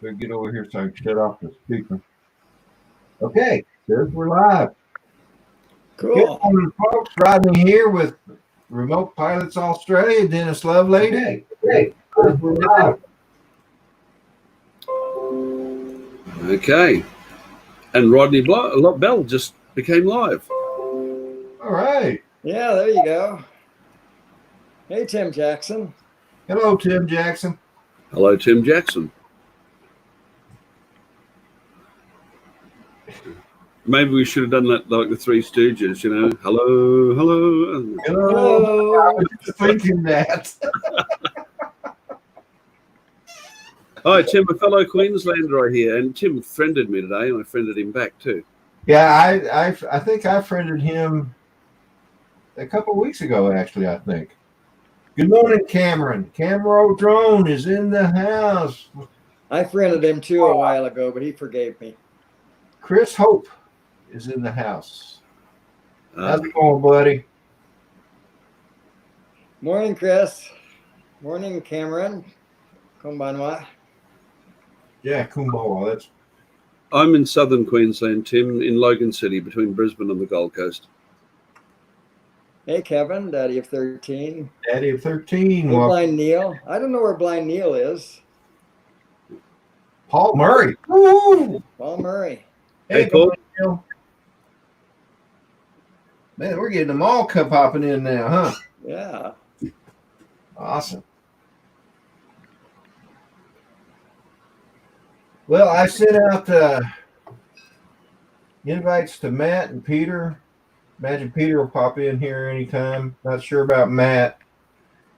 Better get over here so I can shut off the speaker. Okay, says we're live. Cool. Good morning, folks. Rodney here with Remote Pilots Australia, Dennis Lovelady. Hey, we're live. Okay. And Rodney Bell just became live. All right. Yeah, there you go. Hey, Tim Jackson. Hello, Tim Jackson. Hello, Tim Jackson. Maybe we should have done that like the Three Stooges, you know. Hello, hello. Hello. I was just thinking that. Hi, Tim, a fellow Queenslander here. And Tim friended me today, and I friended him back too. Yeah, I think I friended him a couple of weeks ago, actually, I think. Good morning, Cameron. Camero Drone is in the house. I friended him too a while ago, but he forgave me. Chris Hope is in the house. How's it going, buddy? Morning, Chris. Morning, Cameron. Konbanwa. Yeah, Kumbawa. That's. I'm in southern Queensland, Tim, in Logan City, between Brisbane and the Gold Coast. Hey, Kevin, Daddy of 13. Daddy of 13. Hey, Blind Neil. I don't know where Blind Neil is. Paul Murray. Woo! Paul Murray. Hey, Paul. Man, we're getting them all popping in now, huh? Yeah. Awesome. Well, I sent out invites to Matt and Peter. Imagine Peter will pop in here anytime. Not sure about Matt.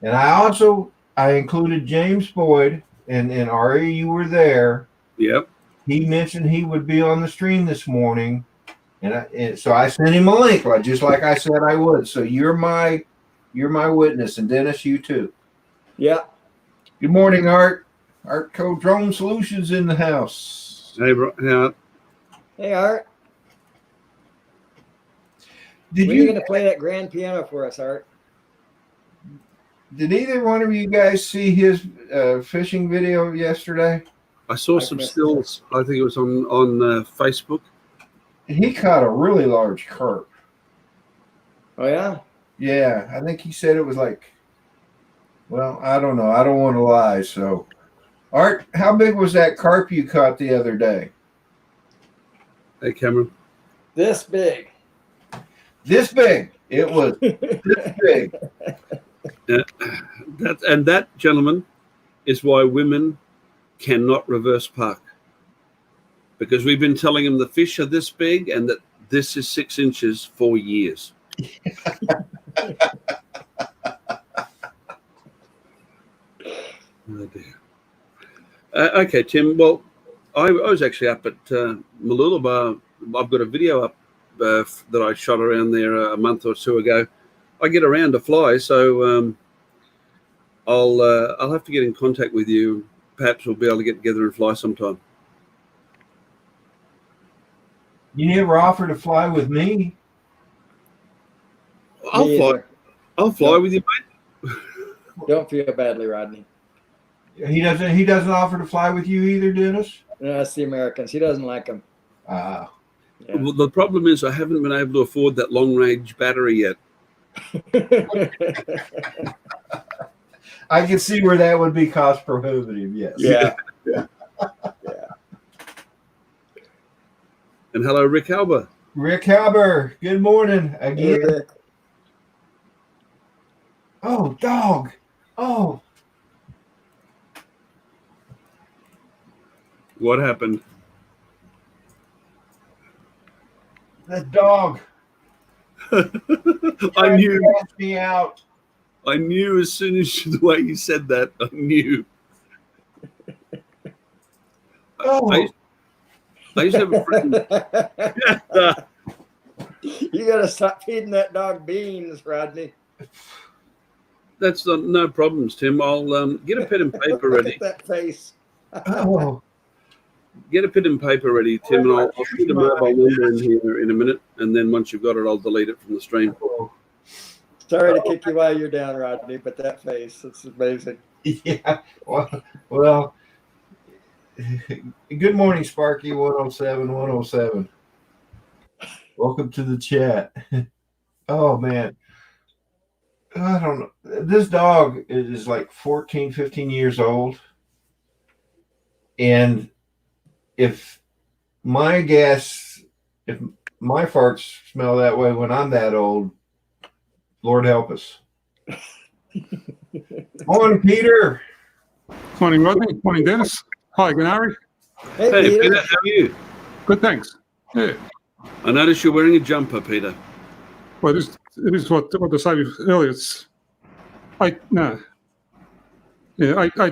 And I included James Boyd, and Ari, you were there. Yep. He mentioned he would be on the stream this morning, and so I sent him a link, just like I said I would. So you're my witness, and Dennis, you too. Yeah. Good morning, Art. Art Code Drone Solutions in the house. Hey, Art. Hey, Art. When are you going to play that grand piano for us, Art? Did either one of you guys see his fishing video yesterday? I saw some stills. I think it was on Facebook. He caught a really large carp. Oh, yeah? Yeah, I think he said it was well, I don't know. I don't want to lie. So, Art, how big was that carp you caught the other day? Hey, Cameron. This big. This big. It was this big. That, gentlemen, is why women cannot reverse park. Because we've been telling them the fish are this big and that this is 6 inches for years. Oh dear. Okay, Tim. Well, I was actually up at Mooloolaba. I've got a video up that I shot around there a month or two ago. I get around to fly, so I'll have to get in contact with you. Perhaps we'll be able to get together and fly sometime. You never offered to fly with me. I'll fly with you, mate. Don't feel badly, Rodney. He doesn't offer to fly with you either, Dennis? No, that's the Americans. He doesn't like them. Ah. Yeah. Well, the problem is I haven't been able to afford that long-range battery yet. I can see where that would be cost prohibitive, yes. Yeah. Yeah. And hello, Rick Halber. Rick Halber, good morning again. Hey, Rick. Oh, dog. Oh. What happened? That dog. I knew. Me out. I knew as soon as the way you said that. I knew. Oh. I used to have a friend. You got to stop feeding that dog beans, Rodney. That's no problems, Tim. I'll get a pen and paper Look ready. at that face. Oh. Get a pen and paper ready, Tim, and I'll put the mobile number in here in a minute. And then once you've got it, I'll delete it from the stream. Sorry to kick you while you're down, Rodney, but that face, it's amazing. Yeah. Well, Good morning, Sparky 107. Welcome to the chat. Oh man. I don't know. This dog is like 14, 15 years old. And if my farts smell that way when I'm that old, Lord help us. Morning, Peter. Morning, Rodney. Morning, Dennis. Hi, Gennari. Hey, Peter. How are you? Good, thanks. Yeah. I noticed you're wearing a jumper, Peter. Well, it is what I said earlier. It's 8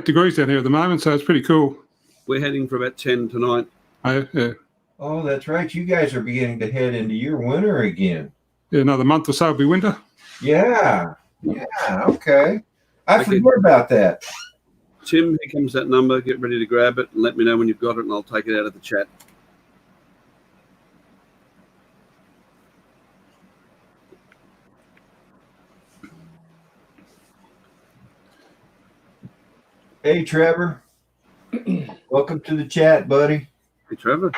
degrees down here at the moment, so it's pretty cool. We're heading for about 10 tonight. Yeah. Oh, that's right. You guys are beginning to head into your winter again. Yeah, another month or so will be winter. Yeah. Okay. I forgot about that. Tim, here comes that number. Get ready to grab it and let me know when you've got it, and I'll take it out of the chat. Hey, Trevor. Welcome to the chat, buddy. Hey, Trevor.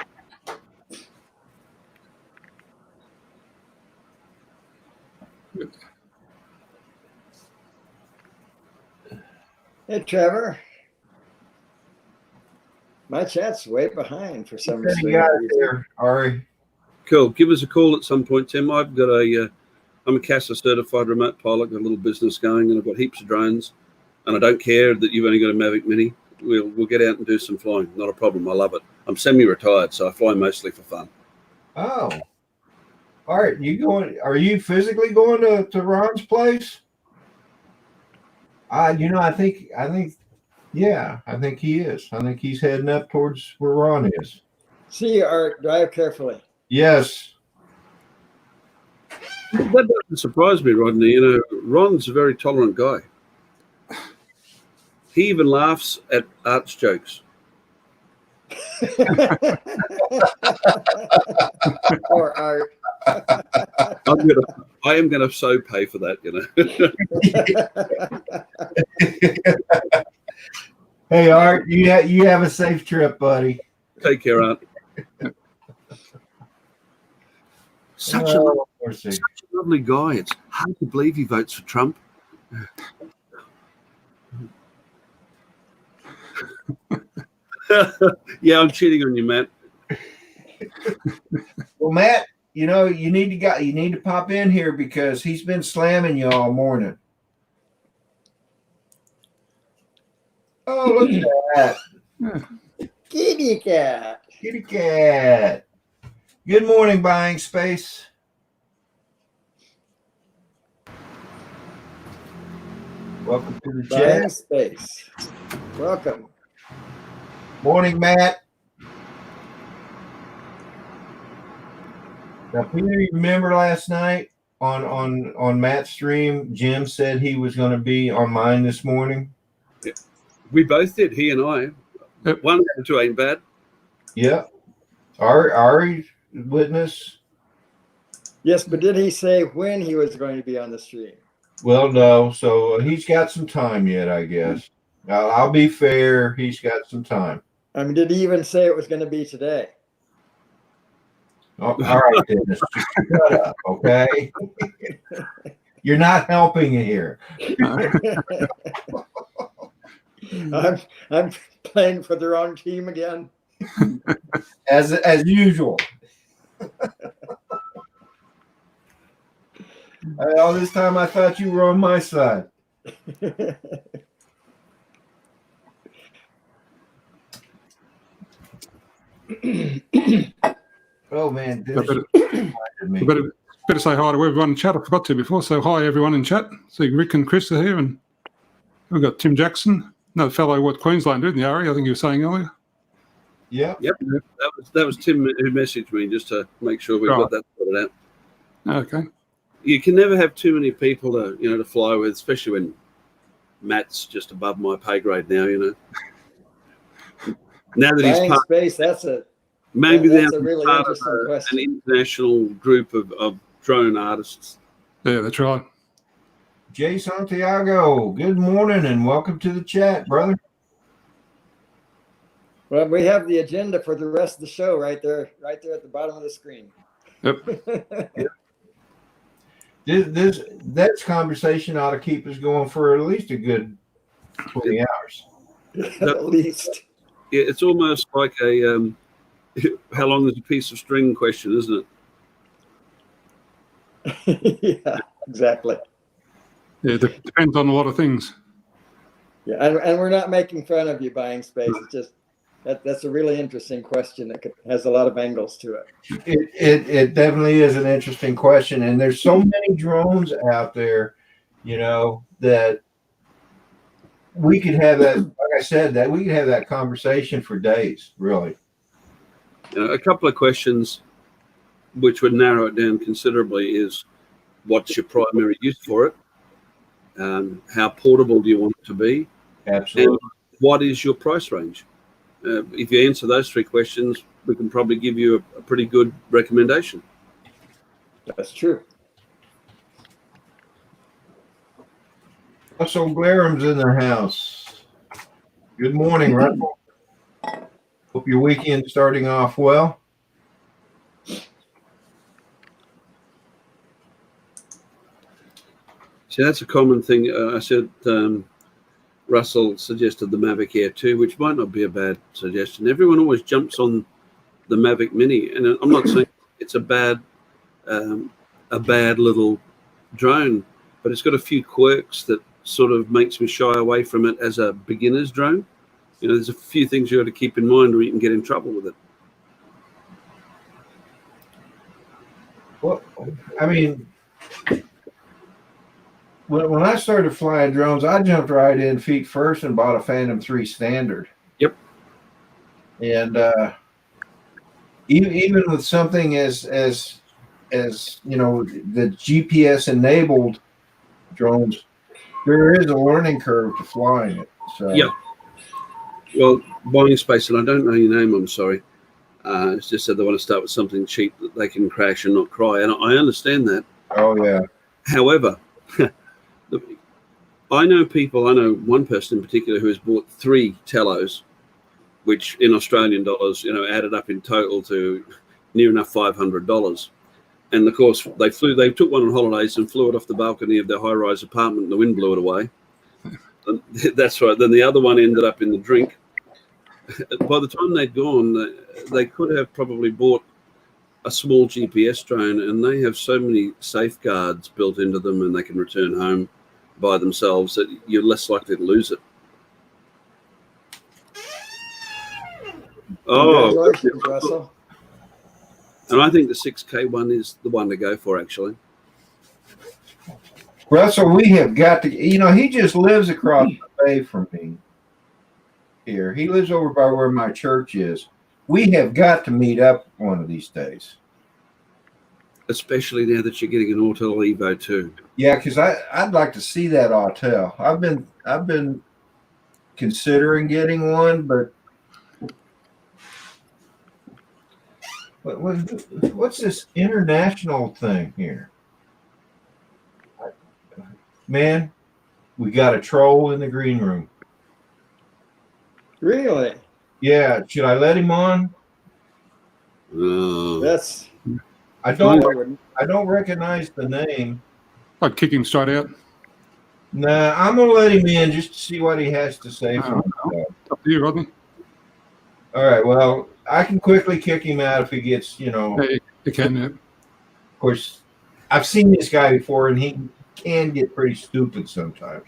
Hey, Trevor. My chat's way behind for some reason. There, Ari. Cool. Give us a call at some point, Tim. I'm a CASA certified remote pilot, got a little business going, and I've got heaps of drones. And I don't care that you've only got a Mavic Mini. We'll get out and do some flying. Not a problem. I love it. I'm semi-retired, so I fly mostly for fun. Oh. All right. Are you physically going to Ron's place? I think he is. I think he's heading up towards where Ron is. See you, Art. Drive carefully. Yes. That doesn't surprise me, Rodney. You know, Ron's a very tolerant guy. He even laughs at Art's jokes. Or Art. I am gonna so pay for that, you know. Hey, Art, you have a safe trip, buddy. Take care, Art. Such a lovely guy. It's hard to believe he votes for Trump. Yeah, I'm cheating on you, Matt. Well, Matt, you need to pop in here because he's been slamming you all morning. Oh, look at that. Kitty cat. Kitty cat. Good morning, Buying Space. Welcome to the Buying chat. Space. Welcome. Morning, Matt. Now, Peter, you remember last night on Matt's stream, Jim said he was going to be on mine this morning. Yeah. We both did, he and I. Yep. 1 and 2 ain't bad. Yep. Ari witness. Yes, but did he say when he was going to be on the stream? Well, no. So he's got some time yet, I guess. I'll be fair. He's got some time. I mean, did he even say it was going to be today? Oh, all right, Dennis. Shut up, okay? You're not helping it here. I'm playing for the wrong team again. As usual. All this time I thought you were on my side. Oh man, better say hi to everyone in chat. I forgot to before. So hi everyone in chat. So Rick and Chris are here, and we've got Tim Jackson, another fellow Queenslander in the area. I think you were saying earlier. Yep. That was Tim who messaged me just to make sure we got that sorted out. Okay. You can never have too many people to fly with, especially when Matt's just above my pay grade now. Now that he's part space, that's a really part interesting of question. an international group of drone artists. Yeah, that's right. Jay Santiago, good morning and welcome to the chat, brother. Well, we have the agenda for the rest of the show right there at the bottom of the screen. Yep. This conversation ought to keep us going for at least a good 20 hours. At least. Yeah, it's almost like a how long is a piece of string question, isn't it? Yeah, exactly. Yeah, it depends on a lot of things. Yeah, and we're not making fun of you buying space. It's just that's a really interesting question that has a lot of angles to it. It definitely is an interesting question, and there's so many drones out there, that we could have that. Like I said, that we could have that conversation for days, really. A couple of questions which would narrow it down considerably is, what's your primary use for it? How portable do you want it to be? Absolutely. And what is your price range? If you answer those three questions, we can probably give you a pretty good recommendation. That's true. Russell Glaram's in the house. Good morning, Russell. Hope your weekend's starting off well. See, that's a common thing. I said Russell suggested the Mavic Air 2, which might not be a bad suggestion. Everyone always jumps on the Mavic Mini, and I'm not saying it's a bad little drone, but it's got a few quirks that sort of makes me shy away from it as a beginner's drone. There's a few things you got to keep in mind, or you can get in trouble with it. Well, I mean, when I started flying drones, I jumped right in feet first and bought a Phantom 3 Standard. Yep. And even with something as the GPS enabled drones, there is a learning curve to flying it. So yeah. Well, buying space, and I don't know your name, I'm sorry. It's just that they want to start with something cheap that they can crash and not cry. And I understand that. Oh, yeah. However, I know one person in particular who has bought 3 Tellos, which in Australian dollars, added up in total to near enough $500. And of course, they took one on holidays and flew it off the balcony of their high-rise apartment, and the wind blew it away. And that's right. Then the other one ended up in the drink. By the time they'd gone, they could have probably bought a small GPS drone, and they have so many safeguards built into them, and they can return home by themselves that you're less likely to lose it. Congratulations, Russell. And I think the 6K one is the one to go for, actually. Russell, we have got to, he just lives across the bay from me here. He lives over by where my church is. We have got to meet up one of these days. Especially now that you're getting an Autel Evo 2. Yeah, because I'd like to see that Autel. I've been considering getting one, but what's this international thing here? Man, we got a troll in the green room. Really? Yeah, should I let him on? That's. I don't recognize the name. I'd kick him straight out. Nah, I'm gonna let him in just to see what he has to say for himself. Up to you, Rodney. All right. Well, I can quickly kick him out if he gets, Yeah, you can. Yeah. Of course, I've seen this guy before, and he can get pretty stupid sometimes.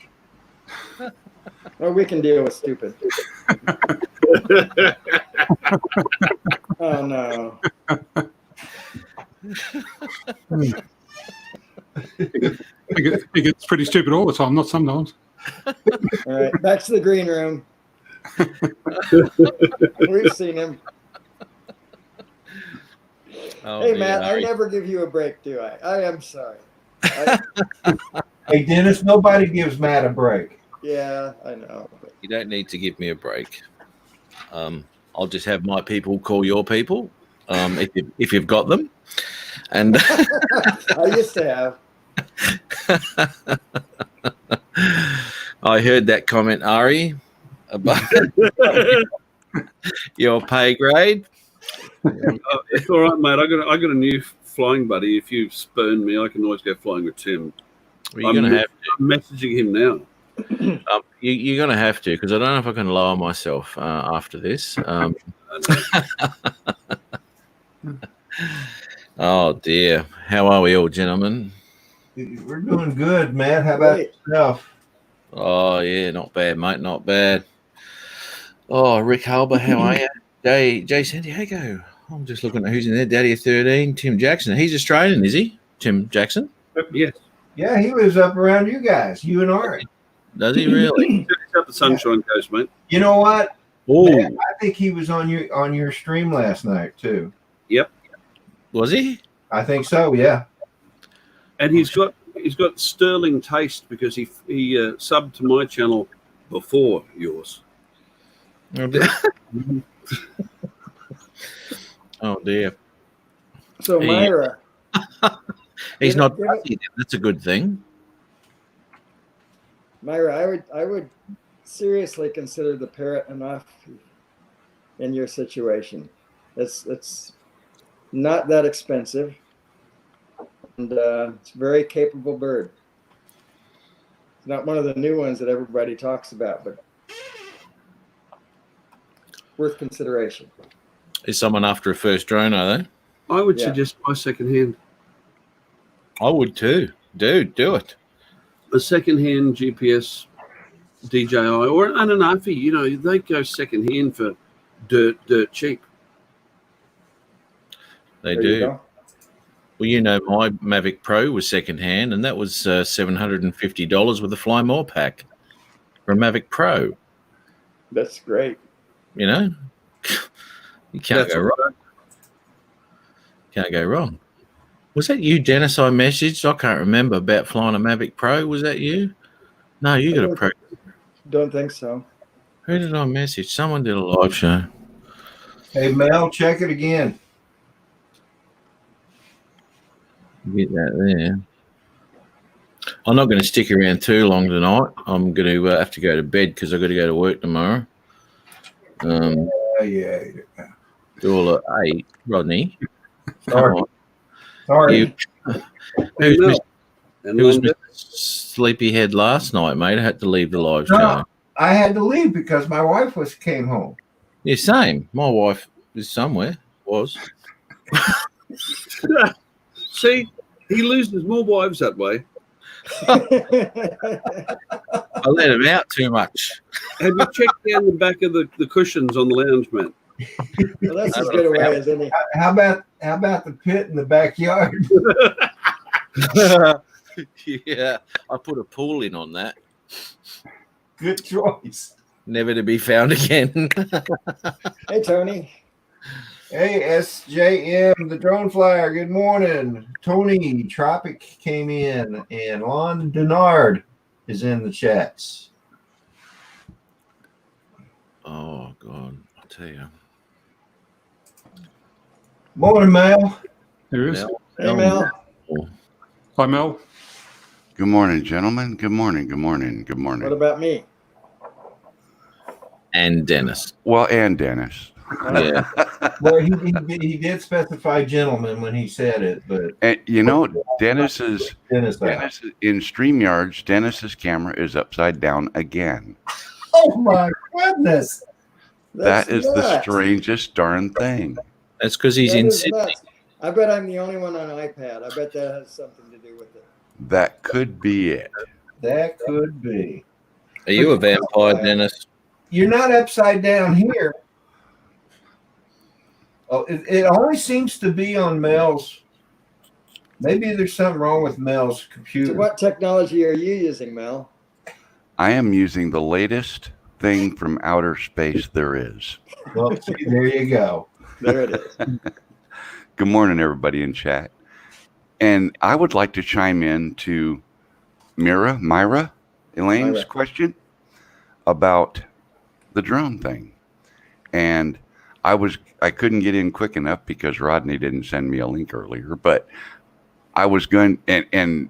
Well, we can deal with stupid. Oh no. He gets pretty stupid all the time, not sometimes. All right, back to the green room. We've seen him. Oh, hey, Matt, I never give you a break, do I? I am sorry. Hey, Dennis, nobody gives Matt a break. Yeah, I know. You don't need to give me a break. I'll just have my people call your people, if you've got them. And I used to have. I heard that comment, Ari, about your pay grade. It's all right, mate. I got a new flying buddy. If you spurn me, I can always go flying with Tim. Well, you're going to have to. I'm messaging him now. You're going to have to, because I don't know if I can lower myself after this. Oh dear, how are we all, gentlemen? We're doing good, Matt. How about yourself? Oh yeah, not bad, mate, not bad. Oh, Rick Halber, how are you? Jay San Diego. I'm just looking at who's in there. Daddy of 13, Tim Jackson. He's Australian, is he? Tim Jackson? Yes. Yeah, he lives up around you guys, you and Ari. Does he really? Check out the Sunshine Coast, mate. You know what? Oh, Matt, I think he was on your stream last night too. Yep. was he? I think so. Yeah. And he's got sterling taste because he subbed to my channel before yours. Oh dear. Oh dear. So Myra, He's not. That's a good thing. Myra, I would seriously consider the parrot enough in your situation. It's not that expensive, and it's a very capable bird. It's not one of the new ones that everybody talks about, but worth consideration. Is someone after a first drone, are they? I would suggest buy secondhand. I would too. Dude, do it. A secondhand GPS DJI or an Anafi, you know, they go secondhand for dirt cheap. They There you do. go. Well, you know, my Mavic Pro was secondhand, and that was $750 with a Fly More pack for a Mavic Pro. That's great. You know, you can't go wrong. Can't go wrong. Was that you, Dennis? I messaged. I can't remember about flying a Mavic Pro. Was that you? No, you got a Pro. Don't think so. Who did I message? Someone did a live show. Hey Mel, check it again. Get that there. I'm not going to stick around too long tonight. I'm going to have to go to bed because I've got to go to work tomorrow. Yeah. Do all at 8. Rodney. Sorry. Who was And Mr. Sleepyhead last night, mate? I had to leave the live show. No, I had to leave because my wife came home. Yeah, same. My wife is somewhere. Was. See, he loses more wives that way. I let him out too much. Have you checked down the back of the cushions on the lounge mat? Well, that's as good a way as any. How about the pit in the backyard? Yeah, I put a pool in on that. Good choice. Never to be found again. Hey, Tony. Hey, SJM, the drone flyer. Good morning. Tony Tropic came in, and Lon Denard is in the chats. Oh, God. I'll tell you. Morning, Mel. There he is. Hey, Mel. Hi, Mel. Good morning, gentlemen. Good morning. Good morning. Good morning. What about me? And Dennis. Well, and Dennis. Yeah. Well, he did specify gentleman when he said it, but And you know, Dennis in StreamYards, Dennis's camera is upside down again. Oh my goodness! That is the nuts. strangest darn thing. That's because he's That in is Sydney. nuts. I bet I'm the only one on iPad. I bet that has something to do with it. That could be it. That could be. Are you a vampire, Dennis? You're not upside down here. Oh, it only seems to be on Mel's. Maybe there's something wrong with Mel's So computer. what technology are you using, Mel? I am using the latest thing from outer space there is. Well, see, there you go. There it is. Good morning, everybody in chat. And I would like to chime in to Myra, Elaine's Myra. question about the drone thing. And I couldn't get in quick enough because Rodney didn't send me a link earlier, but I was going and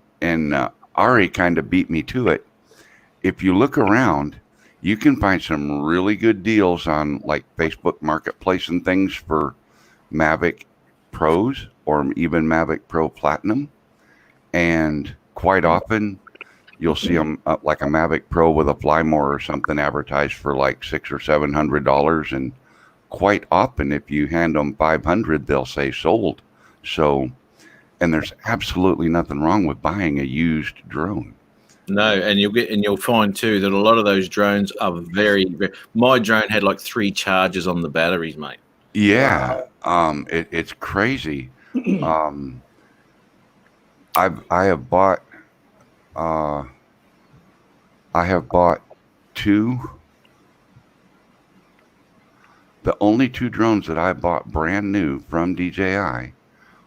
Ari kind of beat me to it. If you look around, you can find some really good deals on like Facebook Marketplace and things for Mavic Pros or even Mavic Pro Platinum. And quite often you'll see them like a Mavic Pro with a fly more or something advertised for like $600 or $700. And quite often if you hand them 500, they'll say sold. So, and there's absolutely nothing wrong with buying a used drone. No, and you'll find too that a lot of those drones are very. My drone had like 3 charges on the batteries, mate. Yeah, it's crazy. I have bought 2. The only 2 drones that I bought brand new from DJI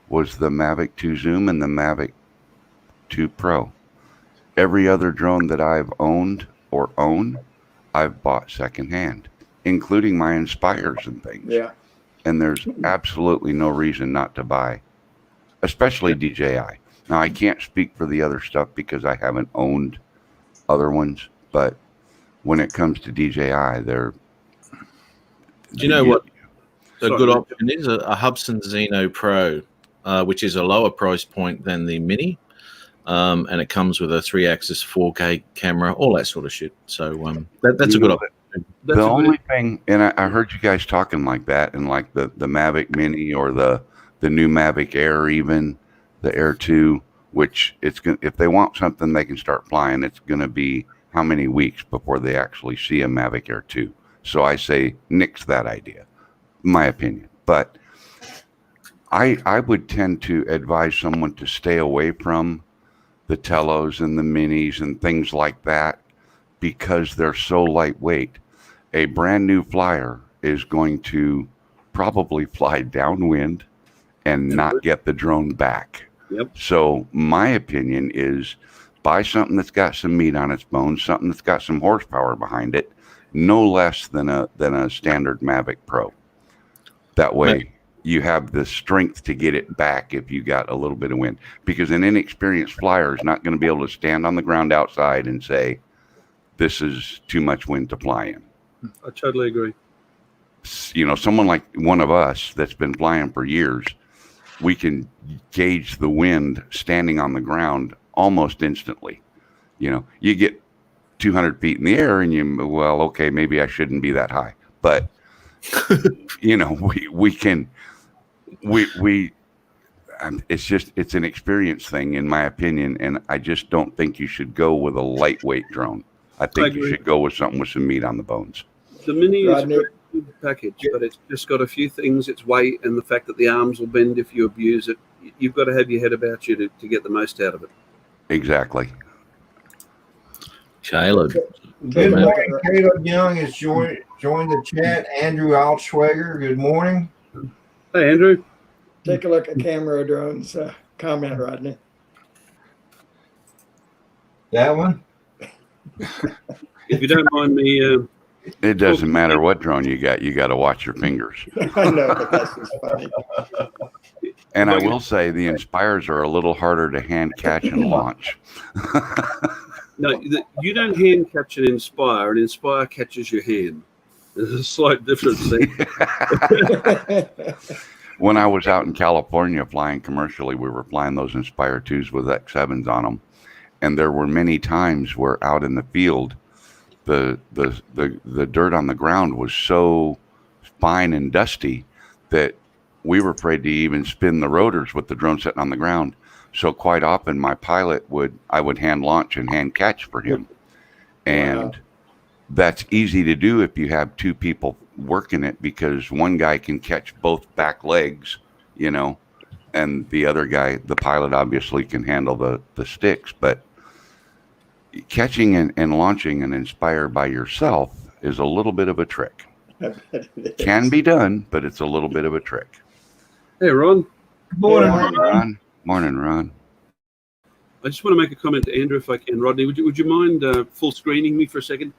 was the Mavic 2 Zoom and the Mavic 2 Pro. Every other drone that I've owned or own, I've bought secondhand, including my Inspires and things. Yeah. And there's absolutely no reason not to buy, especially DJI. Now, I can't speak for the other stuff because I haven't owned other ones, but when it comes to DJI, they're... Do you know what a good option is? A Hubsan Zeno Pro, which is a lower price point than the Mini. And it comes with a 3-axis 4K camera, all that sort of shit. So that's a good option. The only thing, and I heard you guys talking like that, and like the Mavic Mini or the new Mavic Air, even the Air 2, which it's gonna, if they want something they can start flying, it's going to be how many weeks before they actually see a Mavic Air 2. So I say nix that idea, my opinion. But I would tend to advise someone to stay away from the Telos and the Minis and things like that because they're so lightweight. A brand new flyer is going to probably fly downwind and not get the drone back. Yep. So my opinion is buy something that's got some meat on its bones, something that's got some horsepower behind it, no less than a standard Mavic Pro. That way you have the strength to get it back if you got a little bit of wind, because an inexperienced flyer is not going to be able to stand on the ground outside and say, this is too much wind to fly in. I totally agree. You know, someone like one of us that's been flying for years, we can gauge the wind standing on the ground almost instantly. You know, you get 200 feet in the air and well, okay, maybe I shouldn't be that high. But, you know, it's an experience thing, in my opinion, and I just don't think you should go with a lightweight drone. I think you should go with something with some meat on the bones. The Mini is a great package, but it's just got a few things. Its weight and the fact that the arms will bend if you abuse it. You've got to have your head about you to get the most out of it. Exactly. Caleb. Good morning. Caleb Young has joined the chat. Andrew Altschwager, good morning. Hey, Andrew. Take a look at camera drones. Comment, Rodney. That one? If you don't mind me... it doesn't matter what drone you got to watch your fingers. I know, but that's just funny. And I will say the Inspires are a little harder to hand catch and launch. No, you don't hand catch an Inspire. An Inspire catches your hand. There's a slight difference there. When I was out in California flying commercially, we were flying those Inspire 2s with X7s on them. And there were many times where out in the field, the dirt on the ground was so fine and dusty that we were afraid to even spin the rotors with the drone sitting on the ground. So quite often my pilot I would hand launch and hand catch for him. And that's easy to do if you have 2 people working it, because one guy can catch both back legs, you know, and the other guy, the pilot, obviously can handle the sticks. But catching and launching an Inspire by yourself is a little bit of a trick. Can be done, but it's a little bit of a trick. Hey, Ron. Good morning, Ron. Morning, Ron. I just want to make a comment to Andrew, if I can. Rodney, would you mind full screening me for a second?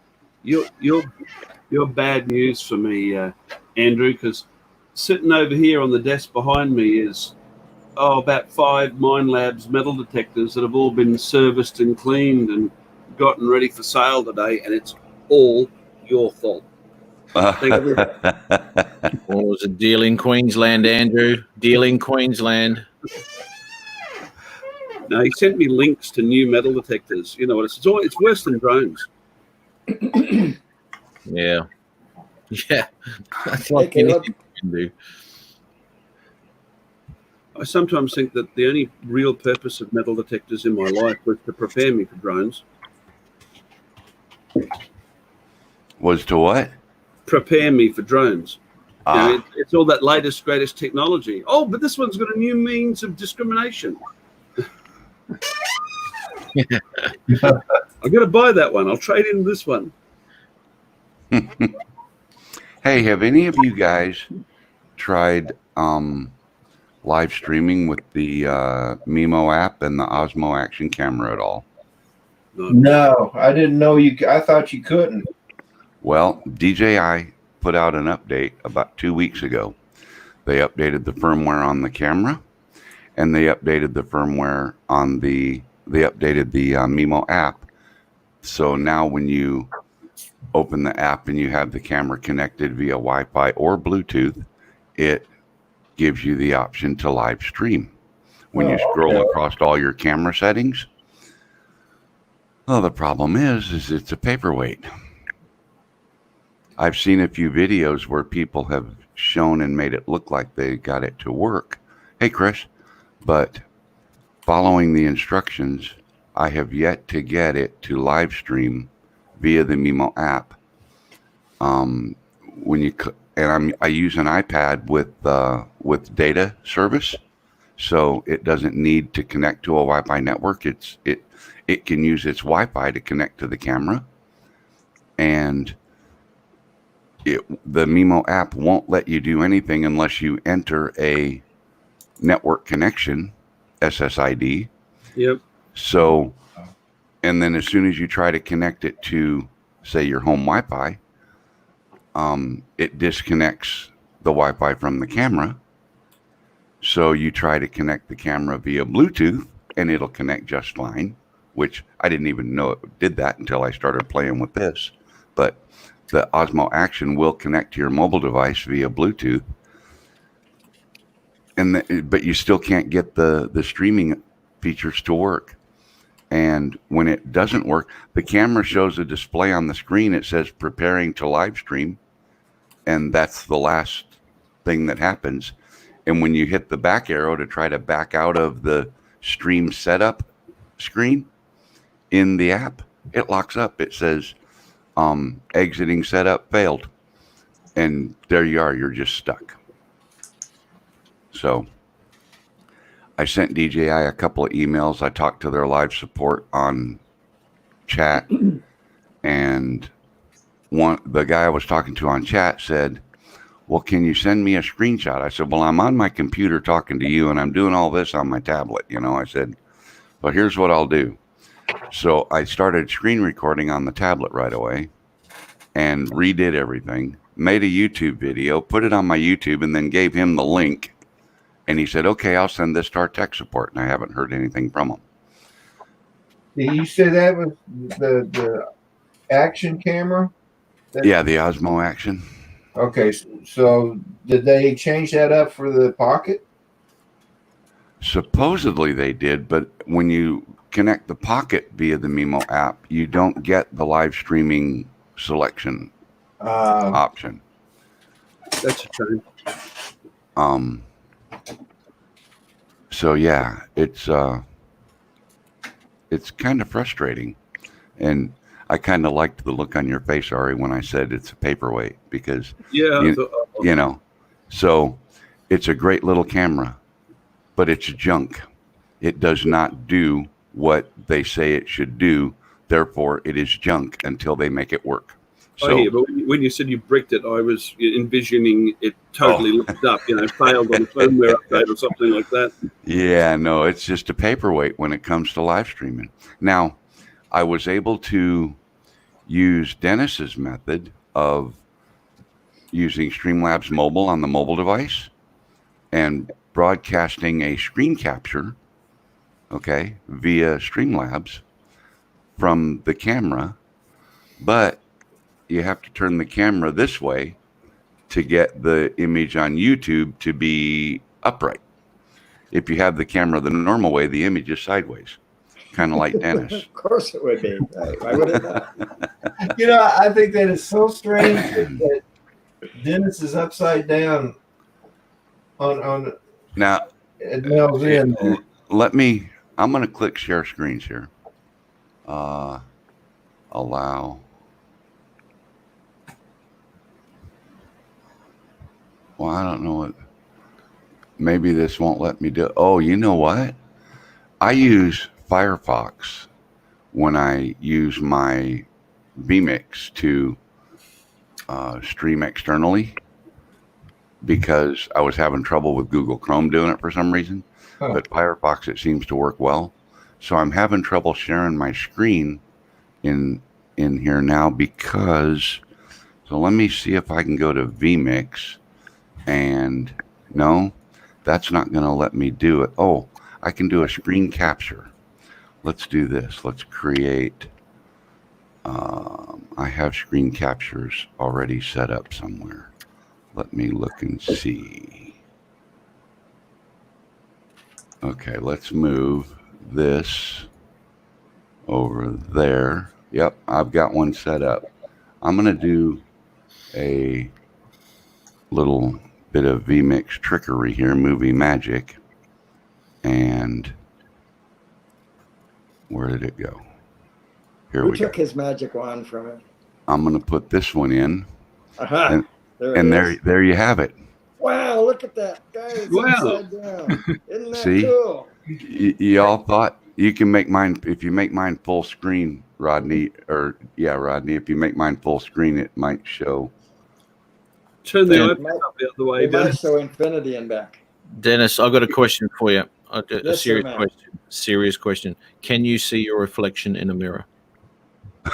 You're bad news for me, Andrew, because sitting over here on the desk behind me is about 5 Mine Labs metal detectors that have all been serviced and cleaned and gotten ready for sale today, and it's all your fault. What was it? Deal in Queensland, Andrew? Deal in Queensland. No, he sent me links to new metal detectors. You know what? It's worse than drones. Yeah. Yeah. That's Hey, like Caleb. anything you can do. I sometimes think that the only real purpose of metal detectors in my life was to prepare me for drones. Was to what? Prepare me for drones. You know, Ah, it's all that latest, greatest technology. Oh, but this one's got a new means of discrimination. I've got to buy that one. I'll trade in this one. hey, have any of you guys tried live streaming with the Mimo app and the Osmo Action camera at all? No, I didn't know you. I thought you couldn't. Well, DJI put out an update about 2 weeks ago. They updated the firmware on the camera, and they updated the firmware on they updated the Mimo app. So now when you open the app and you have the camera connected via Wi-Fi or Bluetooth, it gives you the option to live stream. When you scroll across all your camera settings, well, the problem is it's a paperweight. I've seen a few videos where people have shown and made it look like they got it to work. Hey, Chris, but following the instructions, I have yet to get it to live stream via the Mimo app. I use an iPad with data service, so it doesn't need to connect to a Wi-Fi network. It can use its Wi-Fi to connect to the camera, and the Mimo app won't let you do anything unless you enter a network connection, SSID. Yep. So, and then as soon as you try to connect it to, say, your home Wi-Fi, it disconnects the Wi-Fi from the camera. So you try to connect the camera via Bluetooth, and it'll connect just fine, which I didn't even know it did that until I started playing with this. But the Osmo Action will connect to your mobile device via Bluetooth, but you still can't get the streaming features to work. And when it doesn't work, the camera shows a display on the screen. It says preparing to live stream, and that's the last thing that happens. And when you hit the back arrow to try to back out of the stream setup screen in the app, it locks up. It says exiting setup failed, and there you are. You're just stuck. So I sent DJI a couple of emails. I talked to their live support on chat, and the guy I was talking to on chat said, well, can you send me a screenshot? I said, well, I'm on my computer talking to you, and I'm doing all this on my tablet. I said, but here's what I'll do. So I started screen recording on the tablet right away and redid everything, made a YouTube video, put it on my YouTube, and then gave him the link. And he said, okay, I'll send this to our tech support. And I haven't heard anything from him. Did you say that was the action camera? Yeah, the Osmo Action. Okay, so did they change that up for the Pocket? Supposedly they did, but when you connect the Pocket via the Mimo app, you don't get the live streaming selection option. That's a shame. So yeah, it's kind of frustrating, and I kind of liked the look on your face, Ari, when I said it's a paperweight, because so it's a great little camera, but it's junk. It does not do what they say it should do. Therefore, it is junk until they make it work. So, but when you said you bricked it, I was envisioning it totally locked up, failed on a firmware update or something like that. Yeah, no, it's just a paperweight when it comes to live streaming. Now, I was able to use Dennis's method of using Streamlabs Mobile on the mobile device and broadcasting a screen capture, via Streamlabs from the camera. But you have to turn the camera this way to get the image on YouTube to be upright. If you have the camera the normal way, the image is sideways, kind of like Dennis. Of course it would be. Right? Why would it not? You know, I think that is so strange that Dennis is upside down on Now, it melds in. I'm going to click share screens here. Allow. Well, I don't know what. Maybe this won't let me do. Oh, you know what? I use Firefox when I use my vMix to stream externally because I was having trouble with Google Chrome doing it for some reason. Huh. But Firefox, it seems to work well. So I'm having trouble sharing my screen in here now because. So let me see if I can go to vMix, and no. That's not going to let me do it. Oh, I can do a screen capture. Let's do this. Let's create. I have screen captures already set up somewhere. Let me look and see. Okay, let's move this over there. Yep, I've got one set up. I'm going to do a little bit of vMix trickery here, movie magic. And where did it go? Here Who we took go. his magic wand from him? I'm going to put this one in. Aha! And there you have it. Wow, look at that. Guys, it's Wow. upside down. Isn't that See? cool? Y'all thought you can make mine, if you make mine full screen, Rodney, Rodney, if you make mine full screen, it might show. Turn the Yeah. iPad up the other way, We might Dennis. show infinity and back. Dennis, I've got a question for you. A Yes, sir, serious ma'am. question. Serious question. Can you see your reflection in a mirror?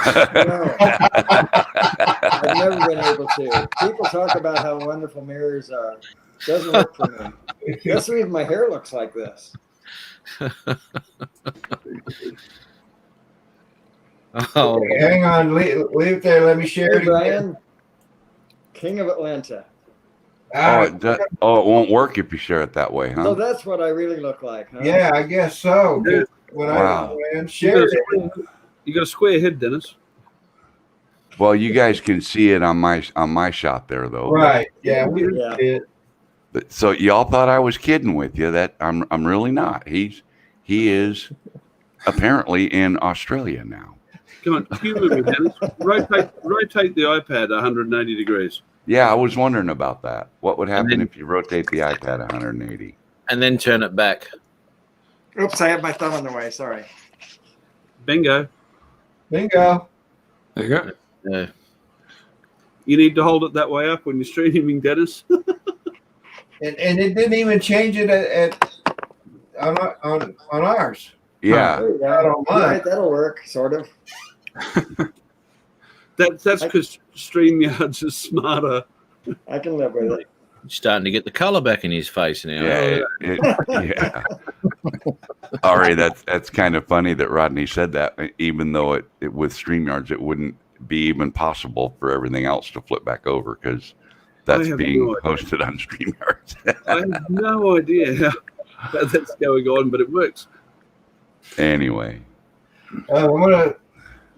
No, I've never been able to. People talk about how wonderful mirrors are. Doesn't work for me. Guess what? My hair looks like this. Oh, Okay, hang on, leave it there. Let me share Hey, it again. Brian, King of Atlanta. It won't work if you share it that way, huh? So that's what I really look like, huh? Yeah, I guess so. 'Cause when Wow. I shared it, You got a square head, Dennis. Well, you guys can see it on my shot there, though. right? Yeah, we Yeah. did. But, so y'all thought I was kidding with you. That I'm really not. He is apparently in Australia now. Come on, humor me, Dennis. Rotate the iPad 180 degrees. Yeah, I was wondering about that. What would happen then- if you rotate the iPad 180? and then turn it back. Oops, I have my thumb in the way. Sorry. Bingo. Bingo. There you go. Yeah. You need to hold it that way up when you're streaming, Dennis. And it didn't even change it on ours. Yeah. There you go. I don't mind. Right, that'll work, sort of. That's because StreamYards is smarter. I can live with it. Starting to get the color back in his face now. Yeah. Yeah. Ari, that's kind of funny that Rodney said that, even though it with StreamYards, it wouldn't be even possible for everything else to flip back over because that's have being no idea. hosted on StreamYards. I have no idea how that's going on, but it works. Anyway. I want to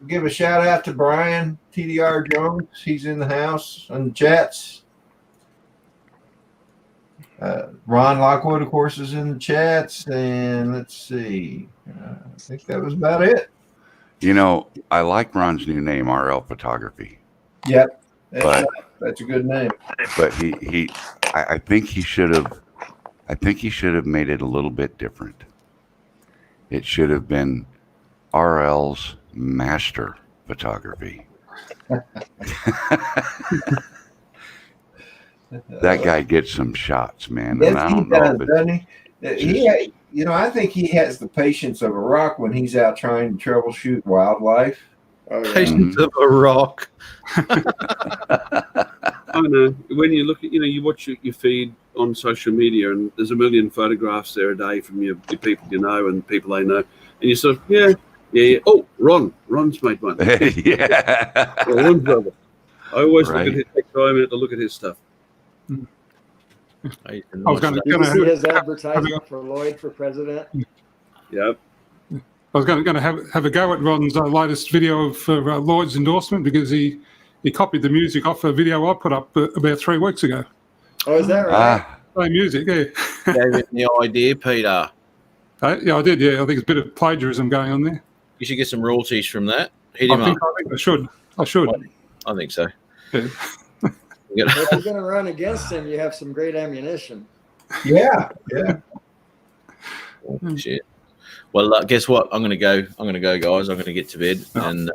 give a shout out to Brian TDR Jones. He's in the house on the chats. Ron Lockwood, of course, is in the chats. And let's see. I think that was about it. You know, I like Ron's new name, RL Photography. Yep. But That's a good name. but I think he should have made it a little bit different. It should have been RL's Master Photography. That guy gets some shots, man. And I Yes, he don't know does, if it, doesn't he? I think he has the patience of a rock when he's out trying to troubleshoot wildlife. Oh, yeah. Patience of a rock. I know. When you look at, you watch your feed on social media, and there's a million photographs there a day from your people you know and people they know, and you sort of, yeah. Oh, Ron's made one. yeah. Ron's brother. I always Right. look at his next time out to look at his stuff. I I was going Did you see to his advertisement for Lloyd for president? Yep. I was going to have a go at Ron's latest video of Lloyd's endorsement because he copied the music off a video I put up about 3 weeks ago. Oh, is that right? Same music, yeah. gave him the idea, Peter. Yeah, I did. Yeah, I think it's a bit of plagiarism going on there. You should get some royalties from that. Hit him I think I should. I should. I think so. Yeah. Well, if you're going to run against him, you have some great ammunition. Yeah. Shit. Well, guess what? I'm gonna go, guys. I'm gonna get to bed and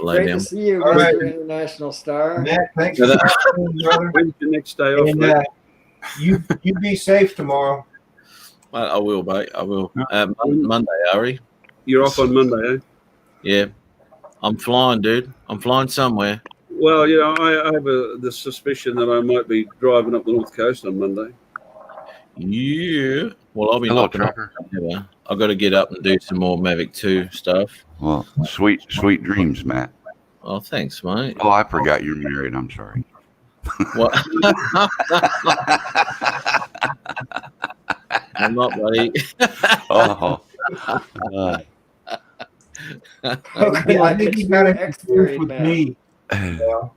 lay Great down. to see you, All Mr. right. International Star. Matt, thanks for coming, brother. When's your next day off, And mate? you be safe tomorrow. I will, mate. I will. Monday, Ari. You're off on Monday, eh? Yeah, I'm flying, dude. I'm flying somewhere. Well, I have the suspicion that I might be driving up the North Coast on Monday. Yeah. Well, I'll be Hello, knocking up. Trucker. I've got to get up and do some more Mavic 2 stuff. Well, sweet dreams, Matt. Oh, thanks, mate. Oh, I forgot you're married. I'm sorry. What? I'm not, buddy. Oh. Okay, I think you got a to with me. Yeah.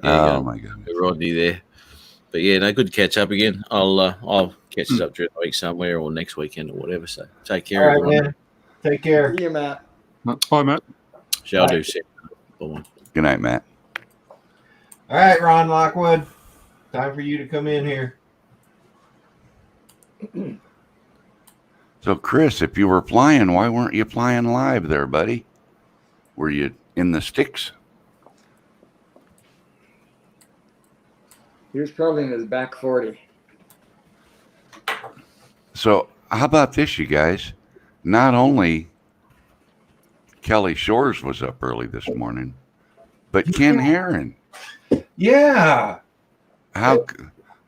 Oh my goodness. Rodney there. But yeah, no, good to catch up again. I'll catch us up during the week somewhere or next weekend or whatever. So take care, All right, everyone. man. Take care. See you, Matt. Bye, Matt. Shall Bye. do. See you. Bye. Good night, Matt. All right, Ron Lockwood. Time for you to come in here. So, Chris, if you were flying, why weren't you flying live there, buddy? Were you in the sticks? He was probably in his back 40. So, how about this, you guys? Not only Kelly Shores was up early this morning, but Ken Herron. Yeah.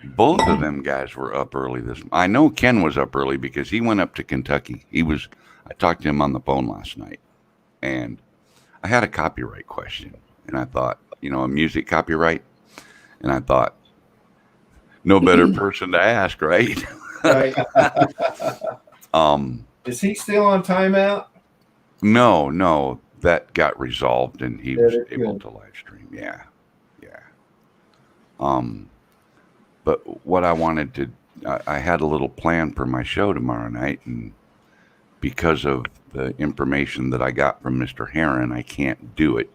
Both of them guys were up early I know Ken was up early because he went up to Kentucky. I talked to him on the phone last night, and I had a copyright question, and I thought, a music copyright, and I thought, no better person to ask, right? Right. Is he still on timeout? No, that got resolved, and he was that's able good. to live stream. Yeah. But what I wanted to, I had a little plan for my show tomorrow night, and because of the information that I got from Mr. Herron, I can't do it.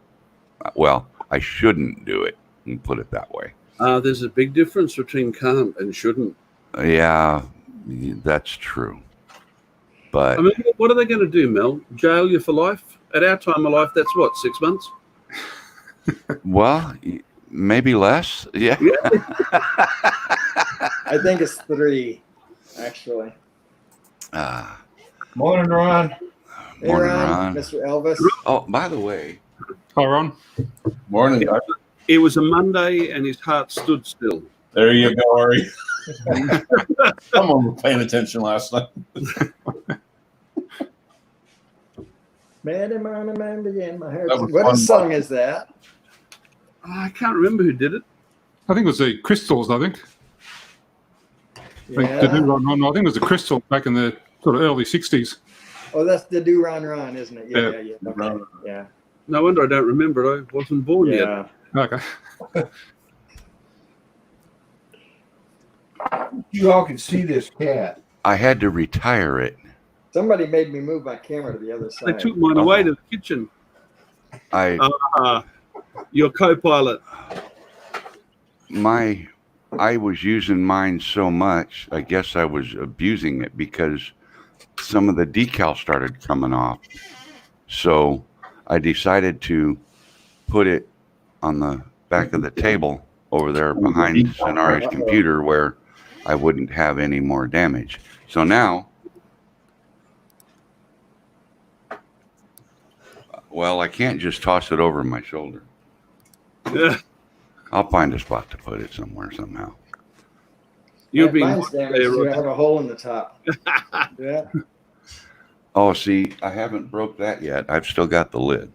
Well, I shouldn't do it, and put it that way. There's a big difference between can't and shouldn't. Yeah, that's true. But I mean, what are they going to do, Mel? Jail you for life? At our time of life, that's what, 6 months? well, maybe less. Yeah. I think it's 3, actually. Morning, Ron. Hey, Morning, Ron, Ron. Mr. Elvis. Oh, by the way, Hi, Ron. Morning, guys. It was a Monday and his heart stood still. There you go, Ari. Someone was paying attention last night. Man in my heart. That was What fun. song is that? I can't remember who did it. I think it was the Crystals, I think. Yeah. I think it was the Crystals back in the sort of early 60s. Oh, that's the Do Ron Ron, isn't it? Yeah. Okay. Ron. Yeah. No wonder I don't remember it. I wasn't born yet. Yeah. Okay. You all can see this cat. I had to retire it. Somebody made me move my camera to the other They side. took mine away to the kitchen. I Your co-pilot. I was using mine so much, I guess I was abusing it because some of the decals started coming off. So I decided to put it on the back of the table over there behind Sonari's computer where I wouldn't have any more damage. So now, well, I can't just toss it over my shoulder. I'll find a spot to put it somewhere somehow. You'll Yeah, be mine's damaged. You have a hole in the top. Yeah. Oh, see, I haven't broke that yet. I've still got the lid.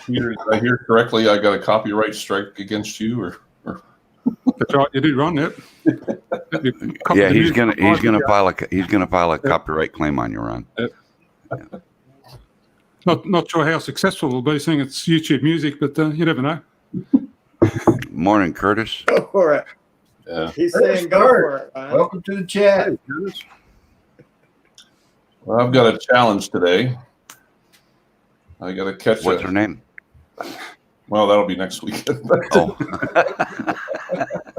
Peter, did I hear correctly? I got a copyright strike against you, or That's right, you did, Ron. Yep. Yeah, he's gonna file a copyright claim on you, Ron. Not sure how successful it'll be, seeing it's YouTube music, but you never know. Morning, Curtis. Go for it. yeah. He's saying go for it, Ryan. Welcome to the chat. Well, I've got a challenge today. I got to catch What's her name? Well, that'll be next week.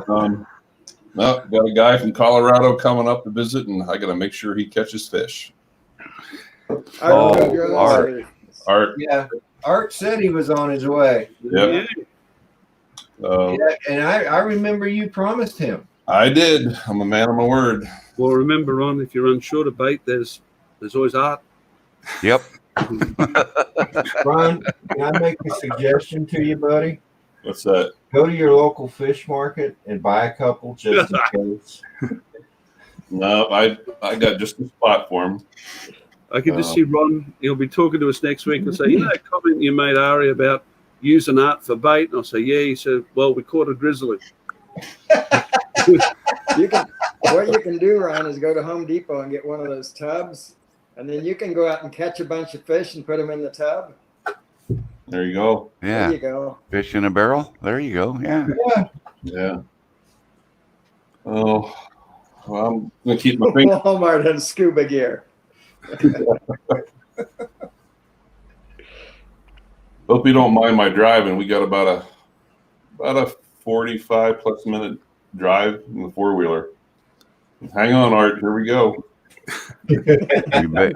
Oh, No, got a guy from Colorado coming up to visit, and I got to make sure he catches fish. Art. Art. Yeah, Art said he was on his way. Yep. Yeah, and I remember you promised him. I did. I'm a man of my word. Well, remember, Ron, if you're unsure to bait, there's always Art. yep. Ron, can I make a suggestion to you, buddy? What's that? Go to your local fish market and buy a couple just in case. No, I got just a spot for him. I can just see Ron, he'll be talking to us next week and say, you know that comment you made, Ari, about using Art for bait? And I'll say, yeah. He said, well, we caught a grizzly. What you can do, Ron, is go to Home Depot and get one of those tubs, and then you can go out and catch a bunch of fish and put them in the tub. There you go. Yeah. There you go. Fish in a barrel. There you go. Yeah. Yeah. Oh, well, I'm gonna keep my finger. Walmart and scuba gear. Hope you don't mind my driving. We got about a 45 plus minute drive in the 4-wheeler. Hang on, Art. Here we go. You bet.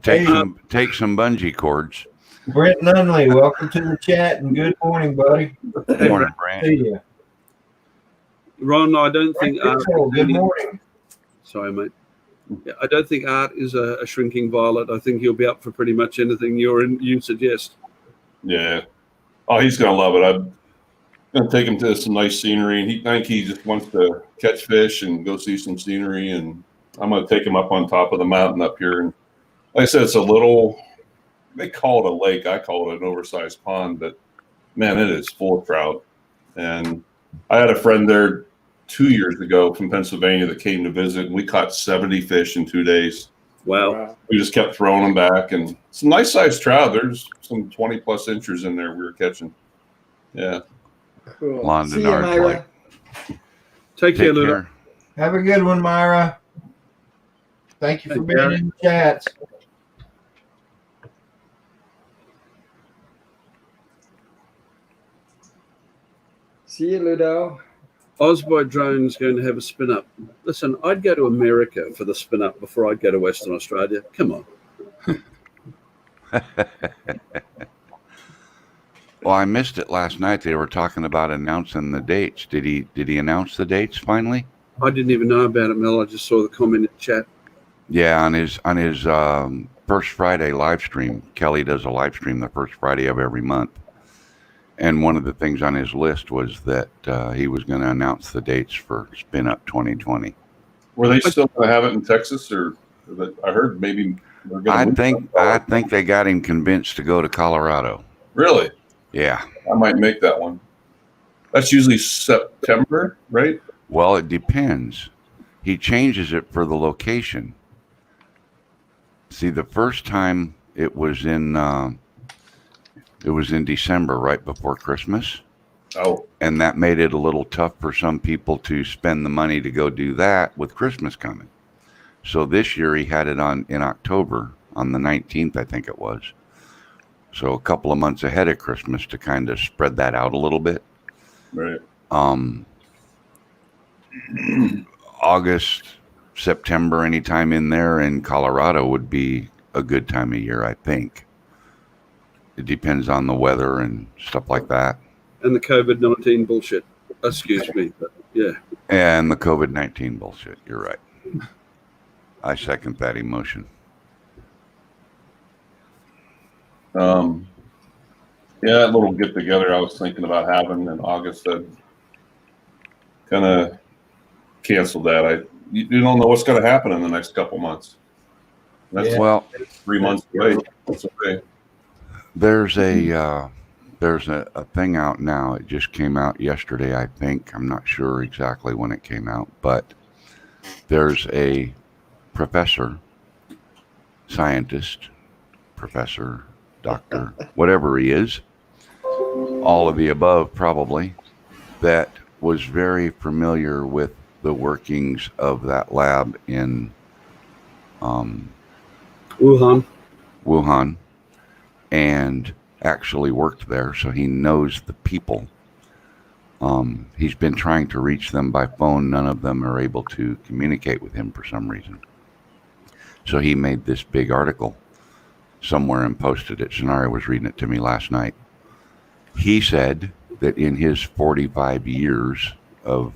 Take some bungee cords. Brent Nunley, welcome to the chat and good morning, buddy. Good morning, Brand. See you. Ron, I don't think Art. Good morning. Sorry, mate. Yeah, I don't think Art is a shrinking violet. I think he'll be up for pretty much anything you suggest. Yeah. Oh, he's gonna love it. I'm gonna take him to some nice scenery, and I think he just wants to catch fish and go see some scenery. And I'm gonna take him up on top of the mountain up here. And like I said, it's a little. They call it a lake. I call it an oversized pond, but man, it is full of trout. And I had a friend there 2 years ago from Pennsylvania that came to visit, and we caught 70 fish in 2 days. Wow. We just kept throwing them back, and some nice sized trout. There's some 20 plus inches in there we were catching. Yeah. Cool. London See you, Art Myra. Play. Take care, Take Ludo. care. Have a good one, Myra. Thank you for Thanks, being Gary. in the chats. See you, Ludo. Osboy Drone's going to have a spin up. Listen, I'd go to America for the spin up before I'd go to Western Australia. Come on. Well, I missed it last night. They were talking about announcing the dates. Did he announce the dates finally? I didn't even know about it, Mel. I just saw the comment in the chat. Yeah, on his first Friday live stream. Kelly does a live stream the first Friday of every month. And one of the things on his list was that he was going to announce the dates for Spin Up 2020. Were they still going to have it in Texas, or I heard maybe they're going to? I think they got him convinced to go to Colorado. Really? Yeah. I might make that one. That's usually September, right? Well, it depends. He changes it for the location. See, the first time it was in December, right before Christmas. Oh. And that made it a little tough for some people to spend the money to go do that with Christmas coming. So this year he had it in October, on the 19th, I think it was. So a couple of months ahead of Christmas to kind of spread that out a little bit. Right. August, September, anytime in there in Colorado would be a good time of year, I think. It depends on the weather and stuff like that. And the COVID-19 bullshit. Excuse me, but yeah. And the COVID-19 bullshit. You're right. I second that emotion. Yeah, that little get together I was thinking about having in August, I kind of canceled that. You don't know what's going to happen in the next couple months. That's Well, 3 months away. That's okay. There's a thing out now. It just came out yesterday, I think. I'm not sure exactly when it came out, but there's a professor, scientist, professor, doctor, whatever he is, all of the above probably, that was very familiar with the workings of that lab in Wuhan, and actually worked there, so he knows the people. He's been trying to reach them by phone. None of them are able to communicate with him for some reason. So he made this big article somewhere and posted it. Shannara was reading it to me last night. He said that in his 45 years of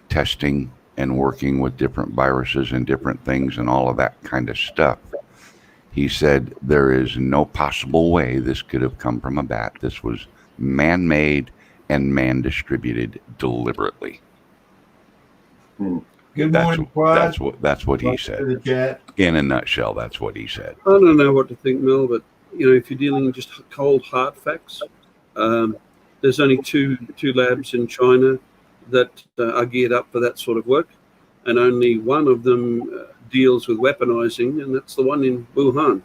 testing and working with different viruses and different things and all of that kind of stuff, he said there is no possible way this could have come from a bat. This was man-made and man-distributed deliberately. Good morning, Quad. That's what he said. The chat. In a nutshell, that's what he said. I don't know what to think, Mel, but if you're dealing with just cold hard facts, there's only two labs in China that are geared up for that sort of work, and only one of them deals with weaponizing, and that's the one in Wuhan.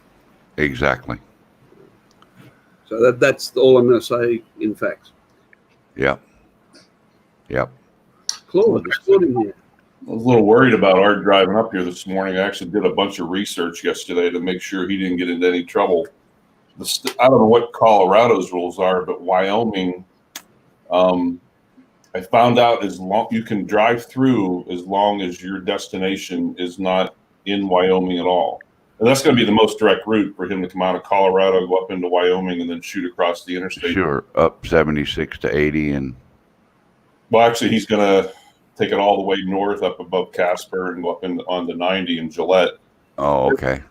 Exactly. So that's all I'm going to say in facts. Yep. Claude, it's Claude in here. I was a little worried about Art driving up here this morning. I actually did a bunch of research yesterday to make sure he didn't get into any trouble. I don't know what Colorado's rules are, but Wyoming, I found out you can drive through as long as your destination is not in Wyoming at all. And that's going to be the most direct route for him to come out of Colorado, go up into Wyoming, and then shoot across the interstate. Sure, up 76 to 80 and. Well, actually, he's going to take it all the way north up above Casper and go up on the 90 in Gillette. Oh, okay.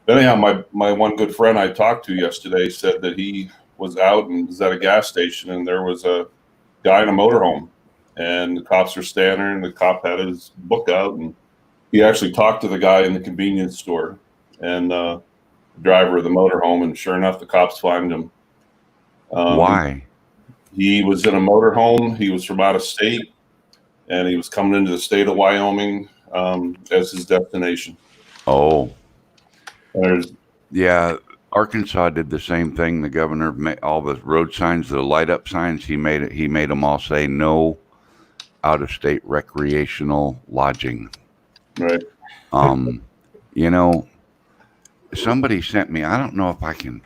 Anyhow, my one good friend I talked to yesterday said that he was out and was at a gas station, and there was a guy in a motorhome, and the cops were standing there, and the cop had his book out, and he actually talked to the guy in the convenience store and the driver of the motorhome, and sure enough, the cops find him. Why? He was in a motorhome. He was from out of state, and he was coming into the state of Wyoming as his destination. Oh. Yeah, Arkansas did the same thing. The governor made all the road signs, the light up signs. He made them all say no out of state recreational lodging. Right. Somebody sent me. I don't know if I can.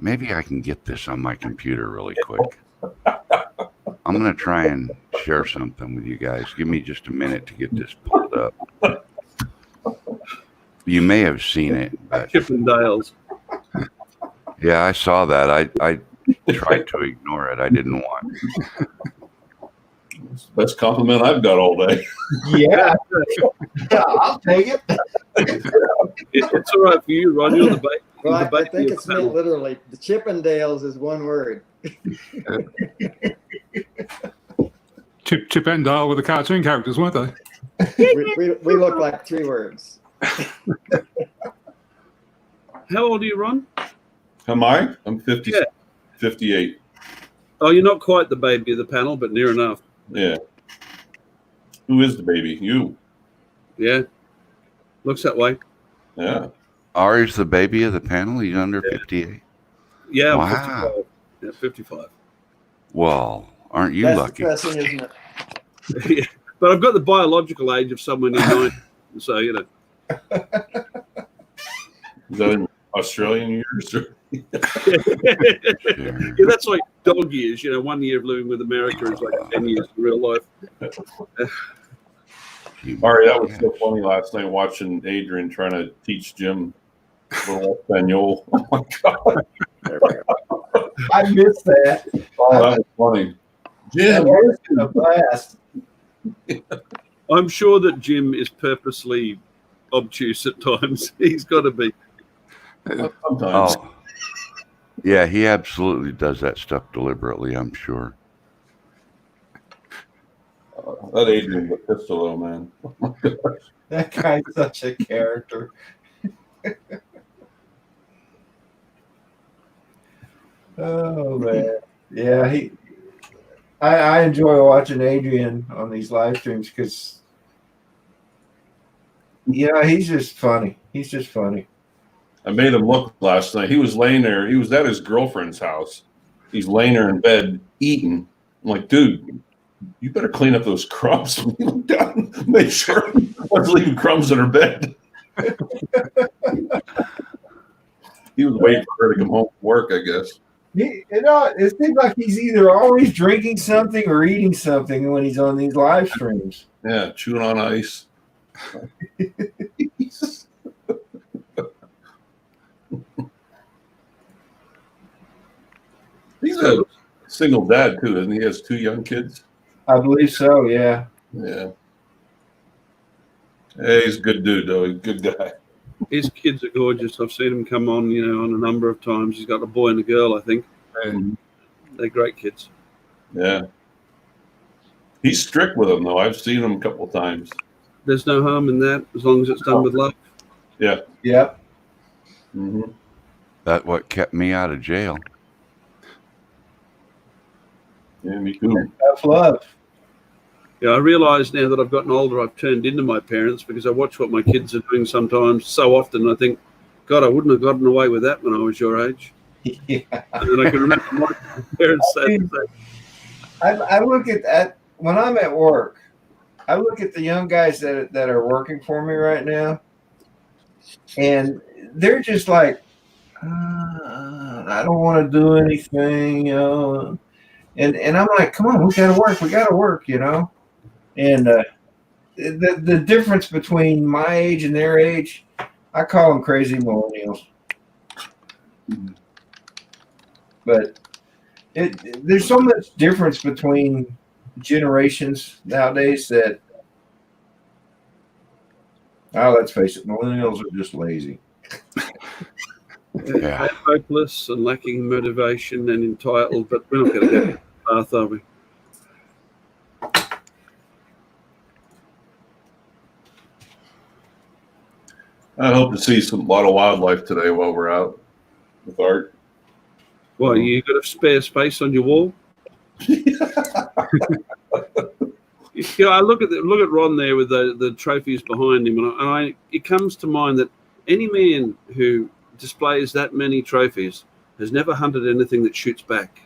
Maybe I can get this on my computer really quick. I'm gonna try and share something with you guys. Give me just a minute to get this pulled up. You may have seen it. But Chippendales. Yeah, I saw that. I tried to ignore it. I didn't want. It's the best compliment I've got all day. Yeah, I'll take it. It's all right for you, Ron. You're the baby. Well, I think it's meant literally. The Chippendales is one word. Chip and Dale were the cartoon characters, weren't they? we look like three words. How old are you, Ron? Am I? I'm 50, Yeah. 58. Oh, you're not quite the baby of the panel, but near enough. Yeah. Who is the baby? You. Yeah. Looks that way. Yeah. Ari's the baby of the panel. He's under 58. Yeah, I'm Wow. 55. Yeah, 55. Well, aren't you That's lucky? depressing, isn't it? Yeah. But I've got the biological age of someone in 90. So, Is that in Australian years? Or? Yeah, that's like dog years. 1 year of living with America is like 10 years in real life. Ari, that was so funny last night watching Adrian trying to teach Jim little Espanol. Oh my God. I missed that. Oh, that was funny. Jim, A blast. I'm sure that Jim is purposely obtuse at times. He's got to be. sometimes. Oh, yeah, he absolutely does that stuff deliberately, I'm sure. That Adrian's a pistol, though, man. Oh my gosh. That guy's such a character. Oh man, yeah. I enjoy watching Adrian on these live streams because he's just funny. He's just funny. I made him look last night. He was laying there. He was at his girlfriend's house. He's laying there in bed eating. I'm like, dude, you better clean up those crumbs. When you look down, make sure one's leaving crumbs in her bed. He was waiting for her to come home from work, I guess. It seems like he's either always drinking something or eating something when he's on these live streams. Yeah, chewing on ice. He's a single dad too, isn't he? He has 2 young kids. I believe so. Yeah. Yeah. Hey, he's a good dude, though. He's a good guy. His kids are gorgeous. I've seen him come on, on a number of times. He's got a boy and a girl, I think. They're great kids. Yeah. He's strict with them, though. I've seen him a couple of times. There's no harm in that as long as it's done with love. Yeah. Yep. Mm-hmm. That's what kept me out of jail. Yeah, me too. Tough love. Yeah, I realise now that I've gotten older, I've turned into my parents because I watch what my kids are doing sometimes so often. I think, God, I wouldn't have gotten away with that when I was your age. Yeah. And then I can remember my parents saying that. I look at that when I'm at work. I look at the young guys that are working for me right now, and they're just like, I don't want to do anything, And I'm like, come on, we got to work, And the difference between my age and their age, I call them crazy millennials. But there's so much difference between generations nowadays that, let's face it, millennials are just lazy. Yeah. Hopeless and lacking motivation and entitled, but we're not going to go that path, are we? I hope to see a lot of wildlife today while we're out with Art. Well, you got a spare space on your wall? I look at Ron there with the trophies behind him, and it comes to mind that any man who displays that many trophies has never hunted anything that shoots back.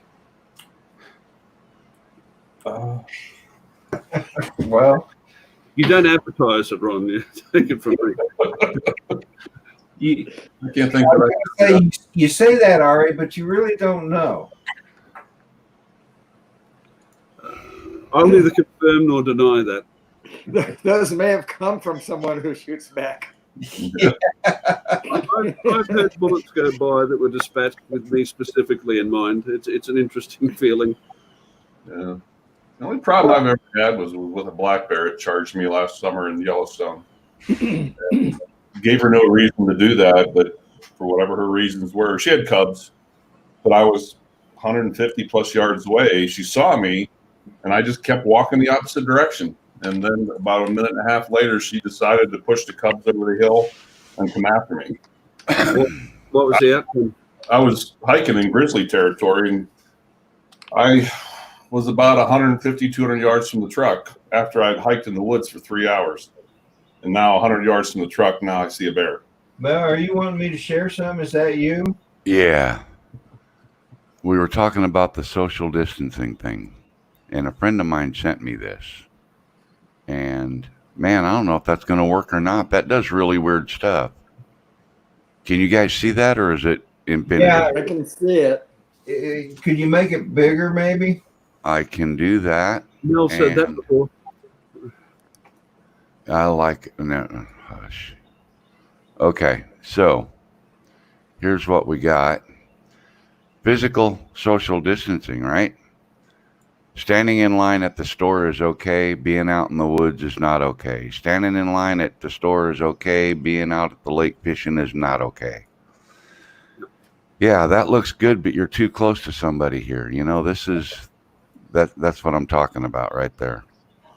Well, you don't advertise it, Ron. You take it from me. I can't think of it. You say that, Ari, but you really don't know. I'll neither confirm nor deny that. Those may have come from someone who shoots back. Yeah. I've heard bullets go by that were dispatched with me specifically in mind. It's an interesting feeling. Yeah. The only problem I've ever had was with a black bear. It charged me last summer in Yellowstone. Gave her no reason to do that, but for whatever her reasons were, she had cubs, but I was 150 plus yards away. She saw me, and I just kept walking the opposite direction. And then about a minute and a half later, she decided to push the cubs over the hill and come after me. What was the outcome? I was hiking in grizzly territory, and I was about 150, 200 yards from the truck after I'd hiked in the woods for 3 hours. And now 100 yards from the truck, now I see a bear. Mel, are you wanting me to share some? Is that you? Yeah. We were talking about the social distancing thing, and a friend of mine sent me this. And, man, I don't know if that's going to work or not. That does really weird stuff. Can you guys see that, or is it infinity? Yeah, I can see it. Could you make it bigger, maybe? I can do that. Mel said that before. I like no, hush. Okay, so here's what we got. Physical social distancing, right? Standing in line at the store is okay. Being out in the woods is not okay. Standing in line at the store is okay. Being out at the lake fishing is not okay. Yeah, that looks good, but you're too close to somebody here. That's what I'm talking about right there.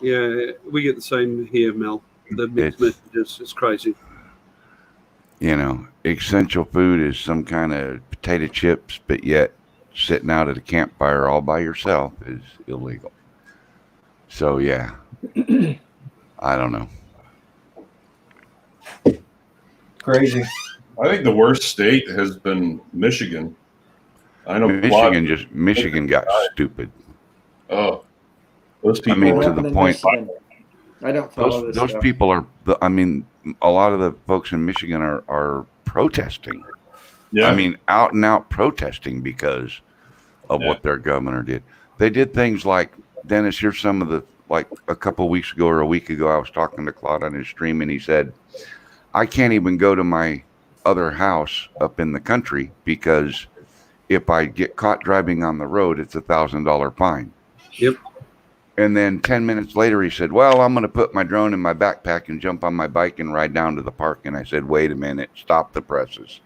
Yeah, we get the same here, Mel. The mixed messages, it's crazy. Essential food is some kind of potato chips, but yet sitting out at a campfire all by yourself is illegal. So yeah, I don't know. Crazy. I think the worst state has been Michigan. I know Michigan got stupid. Oh, those people. I mean, What to happened the in point. Michigan? I don't follow this Those stuff. people are. I mean, a lot of the folks in Michigan are protesting. Yeah. I mean, out and out protesting because of what their governor did. They did things like, Dennis, here's some of the, like a couple of weeks ago or a week ago, I was talking to Claude on his stream, and he said, I can't even go to my other house up in the country because if I get caught driving on the road, it's $1,000 fine. Yep. And then 10 minutes later, he said, well, I'm going to put my drone in my backpack and jump on my bike and ride down to the park. And I said, wait a minute, stop the presses.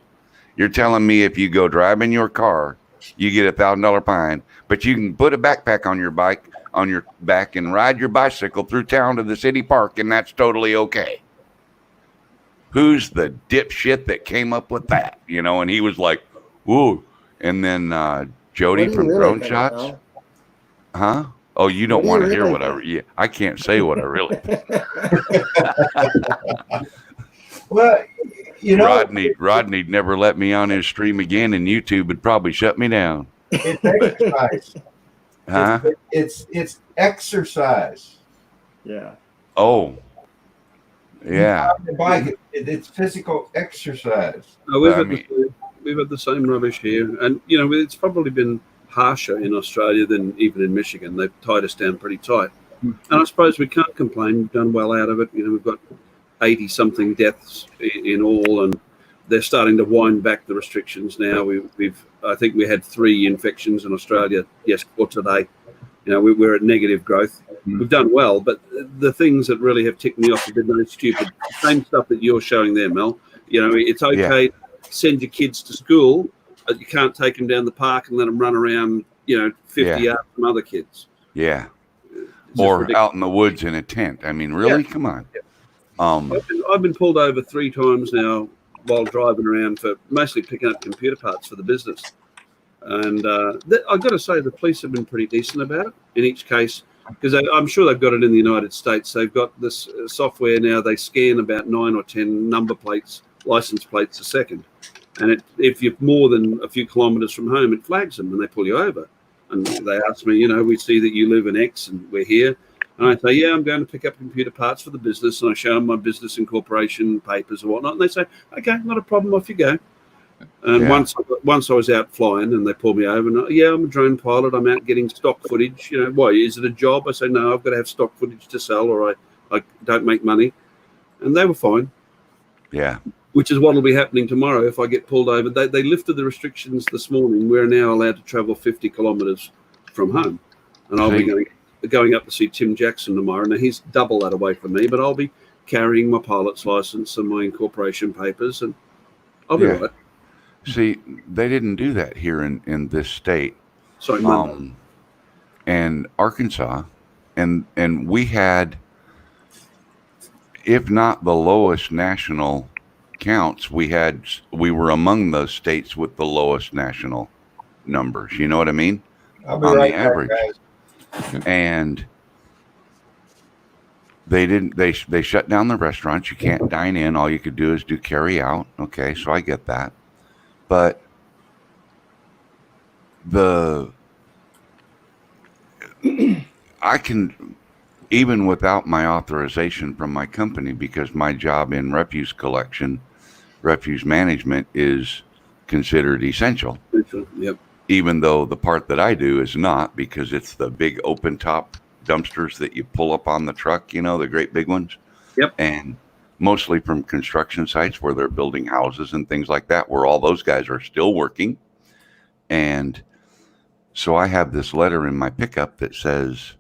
You're telling me if you go driving your car, you get $1,000 fine, but you can put a backpack on your bike, on your back, and ride your bicycle through town to the city park, and that's totally okay. Who's the dipshit that came up with that? You know, and he was like, ooh. And then Jody from Drone Shots. Huh? Oh, you don't want to hear what I I can't say what I really think. Well, you know, Rodney'd never let me on his stream again, and YouTube would probably shut me down. it's exercise. Huh? It's exercise. Yeah. Oh. Yeah. The bike, it's physical exercise. No, we've had the same rubbish here, and you know it's probably been harsher in Australia than even in Michigan. They've tied us down pretty tight, and I suppose we can't complain. We've done well out of it. You know, we've got 80-something deaths in all, and they're starting to wind back the restrictions now. I think we had 3 infections in Australia today. You know, we're at negative growth. We've done well, but the things that really have ticked me off have been those stupid, same stuff that you're showing there, Mel. You know, it's okay to send your kids to school, but you can't take them down the park and let them run around, 50 yards from other kids. Yeah. Or ridiculous. Out in the woods in a tent. I mean, really? Yeah. Come on. Yeah. I've been pulled over 3 times now while driving around for mostly picking up computer parts for the business. And I've got to say the police have been pretty decent about it in each case, because I'm sure they've got it in the United States. They've got this software now. They scan about 9 or 10 number plates, license plates a second. And if you're more than a few kilometers from home, it flags them and they pull you over. And they ask me, we see that you live in X and we're here. And I say, yeah, I'm going to pick up computer parts for the business. And I show them my business incorporation papers and whatnot. And they say, okay, not a problem, off you go. And once I was out flying and they pulled me over, and I'm a drone pilot. I'm out getting stock footage. Why, is it a job? I say, no, I've got to have stock footage to sell or I don't make money. And they were fine. Yeah. Which is what will be happening tomorrow if I get pulled over. They lifted the restrictions this morning. We're now allowed to travel 50 kilometres from home. And I'll be going up to see Tim Jackson tomorrow. Now, he's double that away from me, but I'll be carrying my pilot's licence and my incorporation papers, and I'll be right. See, they didn't do that here in this state. Sorry, and Arkansas, and we had, if not the lowest national counts, we were among those states with the lowest national numbers. You know what I mean? I'll be right back, average. Guys. And they shut down the restaurants. You can't dine in. All you could do is do carry out. Okay, so I get that. But I can, even without my authorization from my company, because my job in refuse collection, refuse management is considered essential. Yep. Even though the part that I do is not, because it's the big open top dumpsters that you pull up on the truck, the great big ones. Yep. And mostly from construction sites where they're building houses and things like that, where all those guys are still working. And so I have this letter in my pickup that says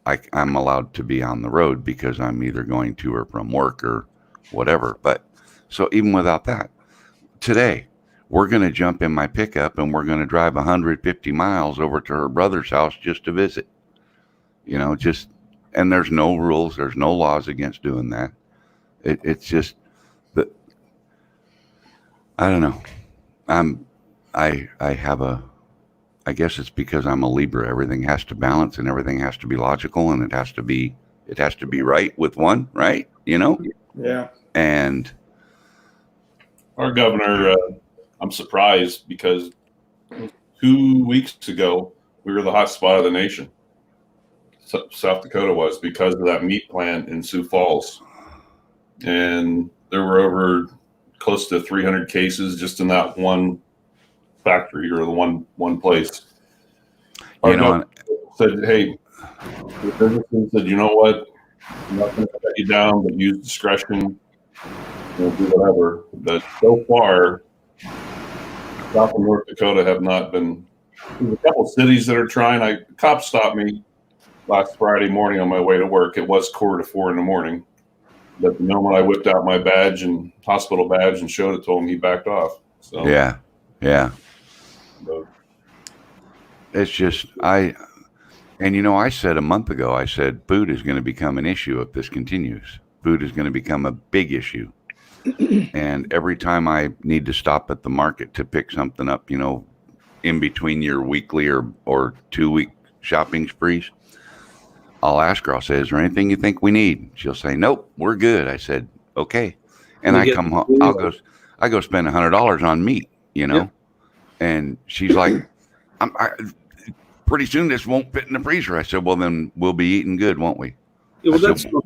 I'm allowed to be on the road because I'm either going to or from work or whatever. But so even without that, today we're going to jump in my pickup and we're going to drive 150 miles over to her brother's house just to visit, and there's no rules. There's no laws against doing that. It's just I don't know. I have a I guess it's because I'm a Libra. Everything has to balance and everything has to be logical, and it has to be right with one, right? You know? Yeah. And Our governor, I'm surprised because 2 weeks ago, we were the hot spot of the nation. South Dakota was, because of that meat plant in Sioux Falls. And there were over close to 300 cases just in that one factory or the one place. Our governor said, hey, the businesses said, you know what? I'm not going to cut you down, but use discretion. We'll do whatever. But so far, South and North Dakota have not been. There's a couple of cities that are trying. Cops stopped me last Friday morning on my way to work. It was 3:45 in the morning. But the moment I whipped out my badge and hospital badge and showed it to him, he backed off. So yeah. but, It's just I said a month ago, I said food is going to become an issue if this continues. Food is going to become a big issue. And every time I need to stop at the market to pick something up, you know, in between your weekly or 2-week shopping sprees, I'll ask her, I'll say, is there anything you think we need? She'll say, nope, we're good. I said, okay. And I come home, I go spend $100 on meat, you know? Yeah. And she's like, pretty soon this won't fit in the freezer. I said, well, then we'll be eating good, won't we? Yeah, well, that's not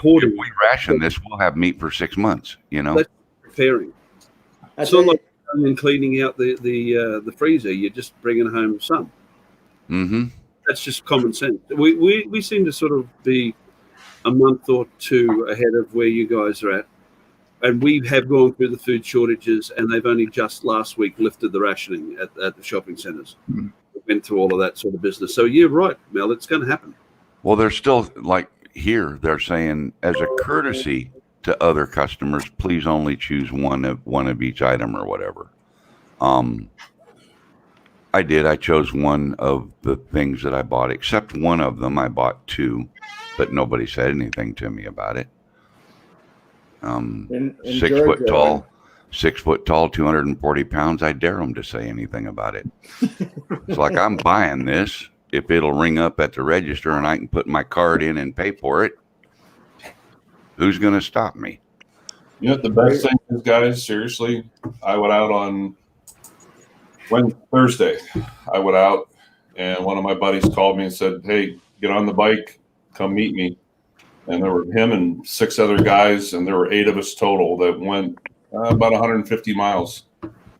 hoarding. If we ration this, we'll have meat for 6 months, you know? That's preparing. It's not like cleaning out the freezer. You're just bringing home some. Mm-hmm. That's just common sense. We seem to sort of be a month or two ahead of where you guys are at. And we have gone through the food shortages, and they've only just last week lifted the rationing at the shopping centres. Mm-hmm. We went through all of that sort of business. So you're right, Mel, it's going to happen. Well, they're still, like here, they're saying, as a courtesy to other customers, please only choose one of each item or whatever. I did. I chose one of the things that I bought, except one of them. I bought two, but nobody said anything to me about it. In 6 foot tall, 6 foot tall, 240 pounds. I dare them to say anything about it. It's like, I'm buying this. If it'll ring up at the register and I can put my card in and pay for it, who's going to stop me? You know what the best thing is, guys? Seriously, I went out on Thursday. I went out, and one of my buddies called me and said, hey, get on the bike, come meet me. And there were him and 6 other guys, and there were 8 of us total that went about 150 miles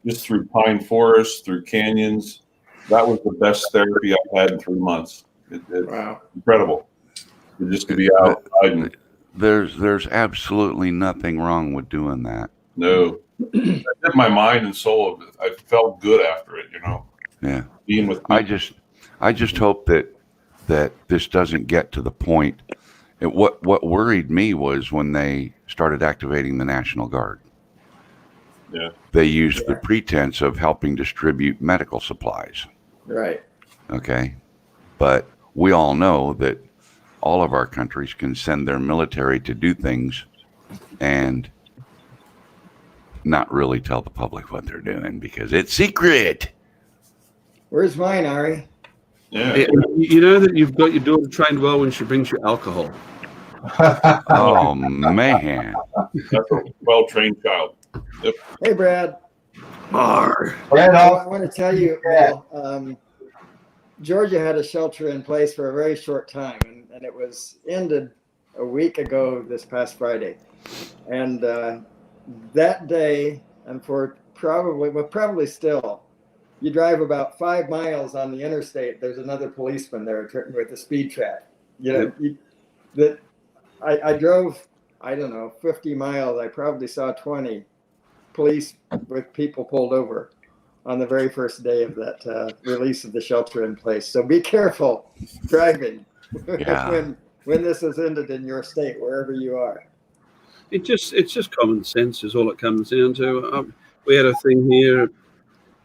just through pine forests, through canyons. That was the best therapy I've had in 3 months. Wow. Incredible. Just to be out riding. There's absolutely nothing wrong with doing that. No. I did my mind and soul. I felt good after it, you know. Yeah. Being with people. I just hope that this doesn't get to the point. What worried me was when they started activating the National Guard. Yeah. They used the pretense of helping distribute medical supplies. Right. Okay. But we all know that all of our countries can send their military to do things and not really tell the public what they're doing because it's secret. Where's mine, Ari? Yeah. You know that you've got your daughter trained well when she brings you alcohol. Oh, man. That's a well-trained child. Yep. Hey, Brad. Brad, I want to tell you, Bill, Georgia had a shelter in place for a very short time, and it was ended a week ago this past Friday. And that day, and for probably still, you drive about 5 miles on the interstate, there's another policeman there with a speed trap. You know, I drove, I don't know, 50 miles. I probably saw 20 police with people pulled over on the very first day of that release of the shelter in place. So be careful driving when this is ended in your state, wherever you are. It's just common sense is all it comes down to. We had a thing here.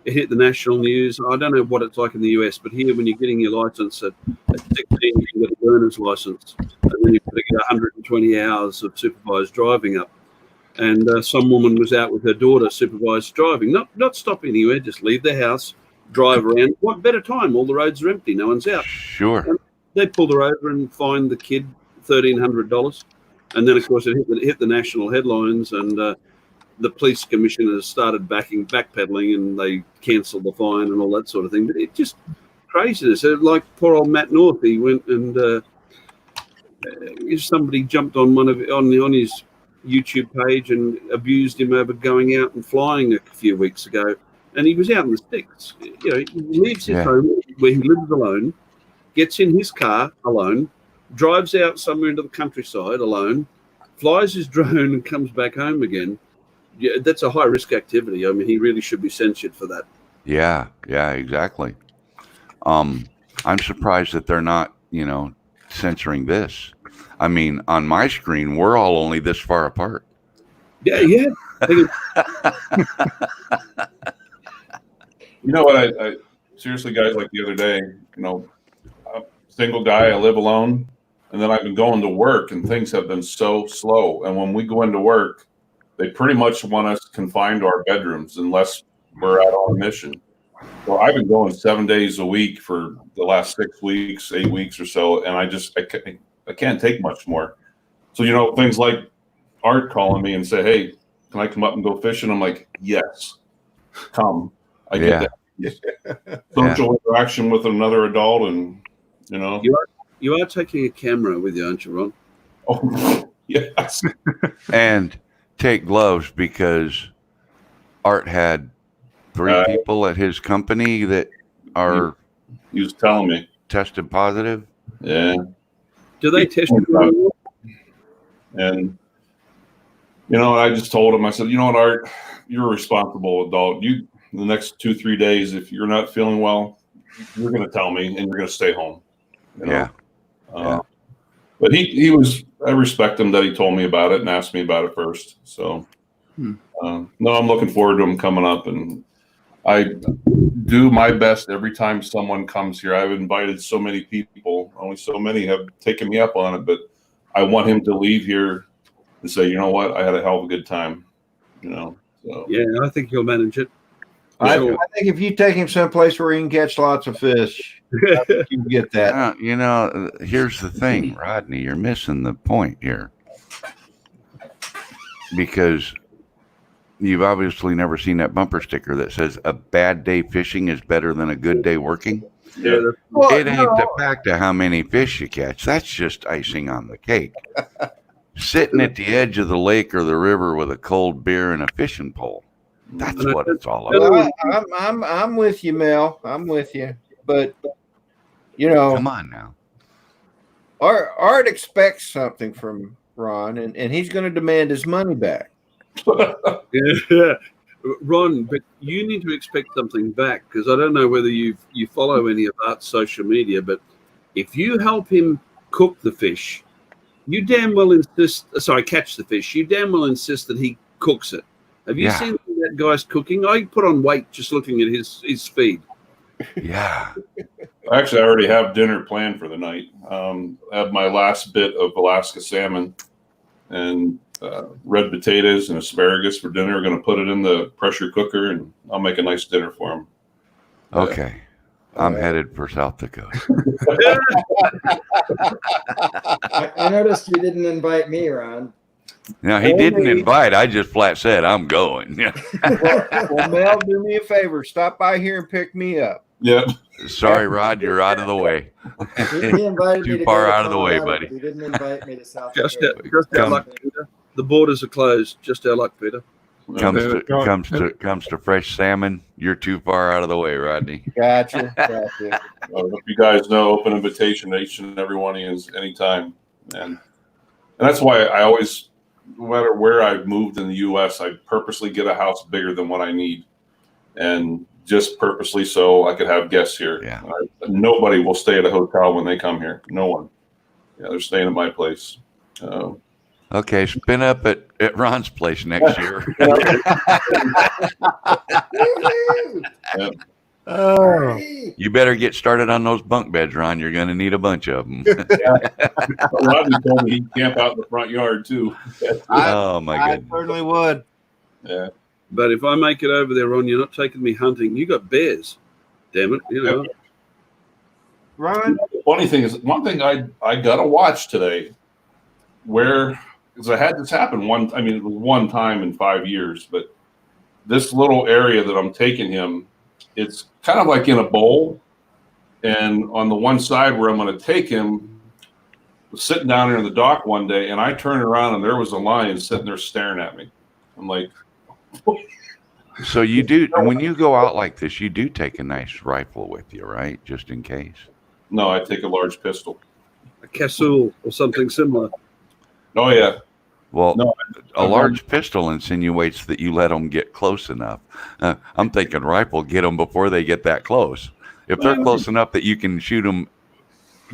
It hit the national news. I don't know what it's like in the US, but here when you're getting your license at 16, you can get a learner's license. And then you've got to get 120 hours of supervised driving up. And some woman was out with her daughter supervised driving, not stop anywhere, just leave the house, drive around. What better time? All the roads are empty. No one's out. Sure. They pulled her over and fined the kid $1,300. And then, of course, it hit the national headlines, and the police commissioners started backpedaling, and they cancelled the fine and all that sort of thing. But it just craziness. Like poor old Matt North, he went and somebody jumped on on his YouTube page and abused him over going out and flying a few weeks ago, and he was out in the sticks. You know, he leaves his home where he lives alone, gets in his car alone, drives out somewhere into the countryside alone, flies his drone and comes back home again. Yeah, that's a high risk activity. I mean, he really should be censured for that. Yeah, exactly. I'm surprised that they're not, censoring this. I mean, on my screen, we're all only this far apart. Yeah. You know what? I seriously, guys, like the other day, I'm a single guy, I live alone, and then I've been going to work, and things have been so slow. And when we go into work, they pretty much want us confined to our bedrooms unless we're out on a mission. So I've been going 7 days a week for the last 6 weeks, 8 weeks or so, and I can't take much more. So, things like Art calling me and say, hey, can I come up and go fishing? I'm like, yes, come. I get that. Social interaction with another adult, and, You are taking a camera with you, aren't you, Ron? Oh, yes. And take gloves, because Art had 3 people at his company that are he was telling me tested positive. Yeah. Do they test you? And I just told him, I said, what, Art, you're a responsible adult. The next 2-3 days, if you're not feeling well, you're going to tell me, and you're going to stay home. But I respect him that he told me about it and asked me about it first. So, no, I'm looking forward to him coming up, and I do my best every time someone comes here. I've invited so many people, only so many have taken me up on it, but I want him to leave here and say, you know what, I had a hell of a good time. So. Yeah, I think he'll manage it. I think if you take him someplace where he can catch lots of fish, I think you get that. Here's the thing, Rodney, you're missing the point here, because you've obviously never seen that bumper sticker that says a bad day fishing is better than a good day working. Yeah. It ain't the fact of how many fish you catch. That's just icing on the cake. Sitting at the edge of the lake or the river with a cold beer and a fishing pole. That's what it's all about. Well, I'm with you, Mel. I'm with you. But, come on now. Art expects something from Ron, and he's going to demand his money back. Yeah, Ron, but you need to expect something back, because I don't know whether you follow any of Art's social media, but if you help him cook the fish, you damn well catch the fish. You damn well insist that he cooks it. Have you seen that guy's cooking? I put on weight just looking at his feed. Yeah. Actually, I already have dinner planned for the night. I have my last bit of Alaska salmon and red potatoes and asparagus for dinner. We're going to put it in the pressure cooker, and I'll make a nice dinner for him. Okay. I'm headed for South Dakota. I noticed you didn't invite me, Ron. No, he didn't invite. I just flat said, I'm going. Well, Mel, do me a favor. Stop by here and pick me up. Yeah. Sorry, Rod, you're out of the way. He invited me Too to far go to out of the way, Colorado, buddy. but he didn't invite me to South Just Dakota. our luck, Peter. The borders are closed. Just our luck, Peter. Comes to fresh salmon. You're too far out of the way, Rodney. Gotcha. If you guys know, open invitation to each and every one of you anytime. And that's why I always, no matter where I've moved in the U.S., I purposely get a house bigger than what I need. And just purposely so I could have guests here. Yeah. Nobody will stay at a hotel when they come here. No one. Yeah, they're staying at my place. Okay, spin up at Ron's place next year. Yeah. Oh, You better get started on those bunk beds, Ron. You're going to need a bunch of them. Rodney told me he'd camp out in the front yard too. Oh, my I goodness. certainly would. Yeah. But if I make it over there, Ron, you're not taking me hunting. You got bears. damn it, you know. Ron, The funny thing is, one thing I got to watch today, because I had this happen it was one time in 5 years, but this little area that I'm taking him, it's kind of like in a bowl. And on the one side where I'm going to take him, I was sitting down there in the dock one day, and I turned around and there was a lion sitting there staring at me. I'm like, So you do, when you go out like this, you do take a nice rifle with you, right? Just in case. no, I take a large pistol. A Casul or something similar. Oh yeah. Well, No, a large pistol insinuates that you let them get close enough. I'm thinking rifle, get them before they get that close. If they're close enough that you can shoot them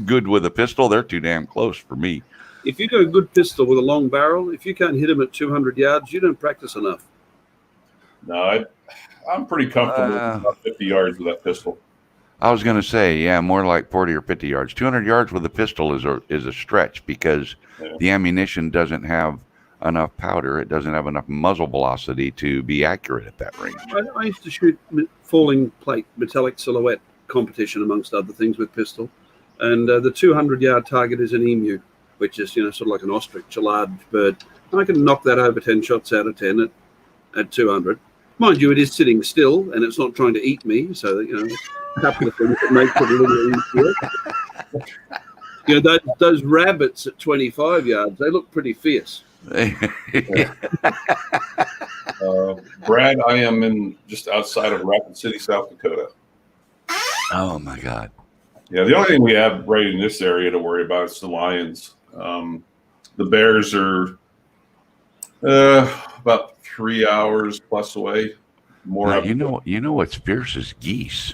good with a pistol, they're too damn close for me. If you got a good pistol with a long barrel, if you can't hit them at 200 yards, you don't practice enough. no, I'm pretty comfortable with about 50 yards with that pistol. I was going to say, yeah, more like 40 or 50 yards. 200 yards with a pistol is a stretch because the ammunition doesn't have enough powder. It doesn't have enough muzzle velocity to be accurate at that range. I used to shoot falling plate metallic silhouette competition, amongst other things, with pistol. And the 200-yard target is an emu, which is, sort of like an ostrich, a large bird. And I can knock that over 10 shots out of 10 at 200. Mind you, it is sitting still, and it's not trying to eat me, so that, a couple of things that makes it a little easier. Those rabbits at 25 yards, they look pretty fierce. Brad, I am just outside of Rapid City, South Dakota. Oh, my God. Yeah, the only thing we have right in this area to worry about is the lions. The bears are about 3 hours plus away. Now, you know what's fierce is geese.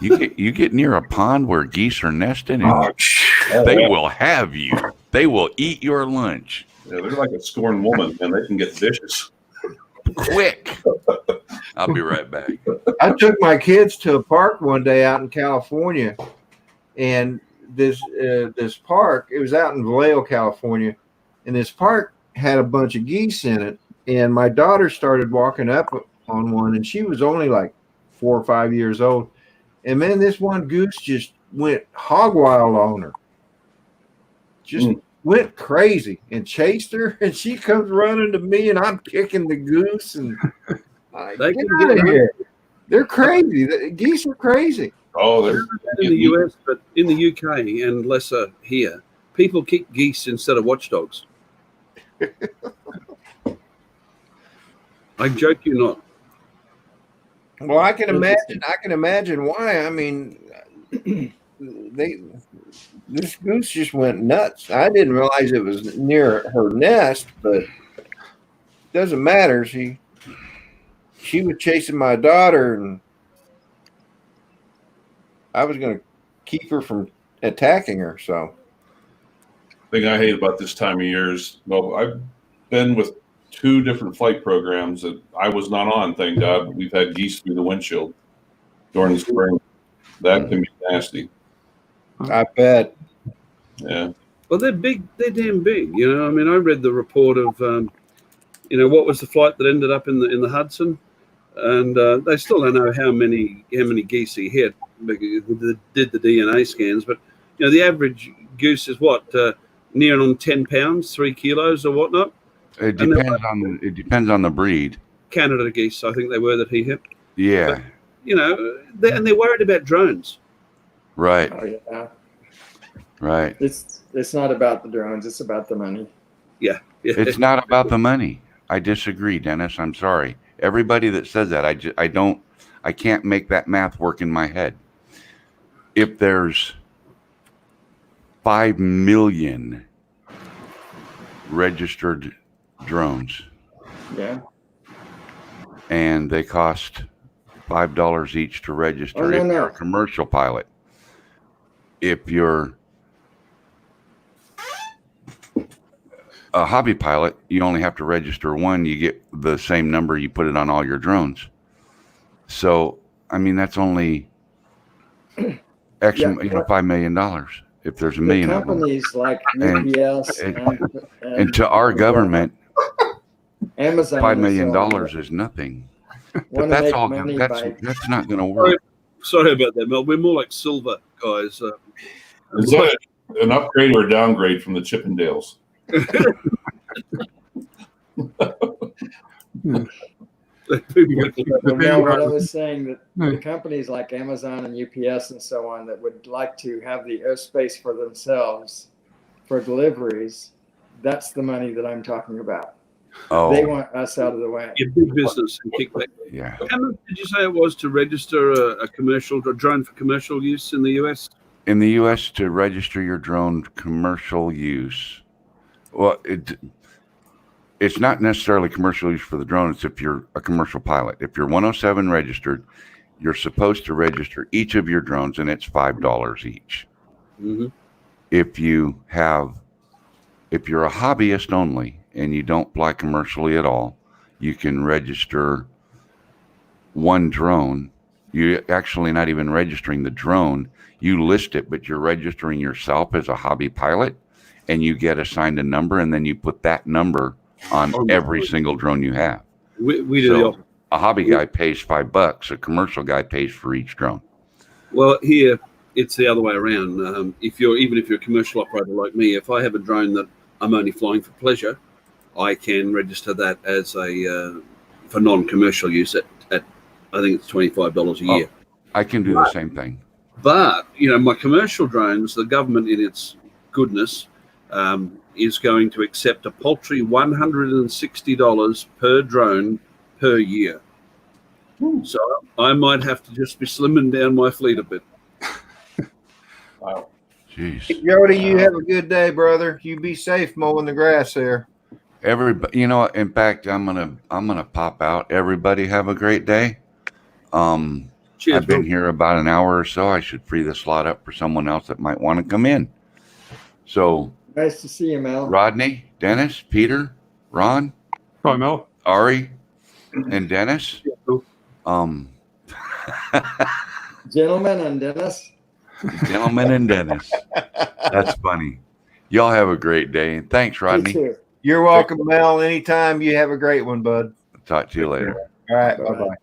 You get near a pond where geese are nesting, and they will have you. They will eat your lunch. Yeah, they're like a scorned woman, and they can get vicious. Quick. I'll be right back. I took my kids to a park one day out in California, and this park, it was out in Vallejo, California, and this park had a bunch of geese in it. And my daughter started walking up on one, and she was only like 4 or 5 years old. And man, this one goose just went hog wild on her. Just went crazy and chased her, and she comes running to me, and I'm kicking the goose, and They get can out get of here. They're crazy. The geese are crazy. Oh, they're in the US, but in the UK and lesser here, people kick geese instead of watchdogs. I joke you not. Well, I can imagine why. I mean, this goose just went nuts. I didn't realize it was near her nest, but it doesn't matter. She was chasing my daughter, and I was going to keep her from attacking her. So, the thing I hate about this time of year is, well, I've been with 2 different flight programs that I was not on, thank God. We've had geese through the windshield during the spring. That can be nasty. I bet. Yeah. Well, they're big. They're damn big. I mean, I read the report of, what was the flight that ended up in the Hudson, and they still don't know how many geese he hit. They did the DNA scans, but the average goose is what, near on 10 pounds, 3 kilos or whatnot. It depends on the breed. Canada geese, I think they were that he hit. Yeah. But, and they're worried about drones. Right. Oh, yeah. Right. It's not about the drones. It's about the money. Yeah. It's not about the money. I disagree, Dennis. I'm sorry. Everybody that says that, I can't make that math work in my head. If there's 5 million registered drones, Yeah. and they cost $5 each to register if you're a commercial pilot. If you're a hobby pilot, you only have to register one. You get the same number. You put it on all your drones. So, I mean, that's only $5 million. If there's a million of them. Companies like UPS and to our government, Amazon, $5 million is nothing. But that's all. That's not going to work. Sorry about that, Mel. We're more like silver guys. Is that an upgrade or a downgrade from the Chippendales? Well, Mel, what I was saying that the companies like Amazon and UPS and so on that would like to have the airspace for themselves for deliveries, that's the money that I'm talking about. Oh, They want us out of the way. Your big business and kickback. yeah. How much did you say it was to register a drone for commercial use in the US? In the U.S., to register your drone commercial use, well, it's not necessarily commercial use for the drone. It's if you're a commercial pilot. If you're 107 registered, you're supposed to register each of your drones, and it's $5 each. Mm-hmm. If you're a hobbyist only and you don't fly commercially at all, you can register one drone. You're actually not even registering the drone. You list it, but you're registering yourself as a hobby pilot, and you get assigned a number, and then you put that number on every single drone you have. We do the opposite. A hobby guy pays $5. A commercial guy pays for each drone. Well, here it's the other way around. If you're a commercial operator like me, if I have a drone that I'm only flying for pleasure, I can register that as for non-commercial use at I think it's $25 a year. I can do the same thing. But my commercial drones, the government in its goodness is going to accept a paltry $160 per drone per year. So I might have to just be slimming down my fleet a bit. Wow. Jeez. Jody, you have a good day, brother. You be safe mowing the grass there. Everybody, in fact, I'm gonna pop out. Everybody have a great day. Cheers, I've been bro. here about an hour or so. I should free the slot up for someone else that might want to come in. So, Nice to see you, Mel. Rodney, Dennis, Peter, Ron, Hi, Mel. Ari, and Dennis. Gentlemen and Dennis. Gentlemen and Dennis. That's funny. Y'all have a great day. And thanks, You Rodney. too. You're welcome, Mel. Anytime. You have a great one, bud. Talk to you later. All right. Bye-bye.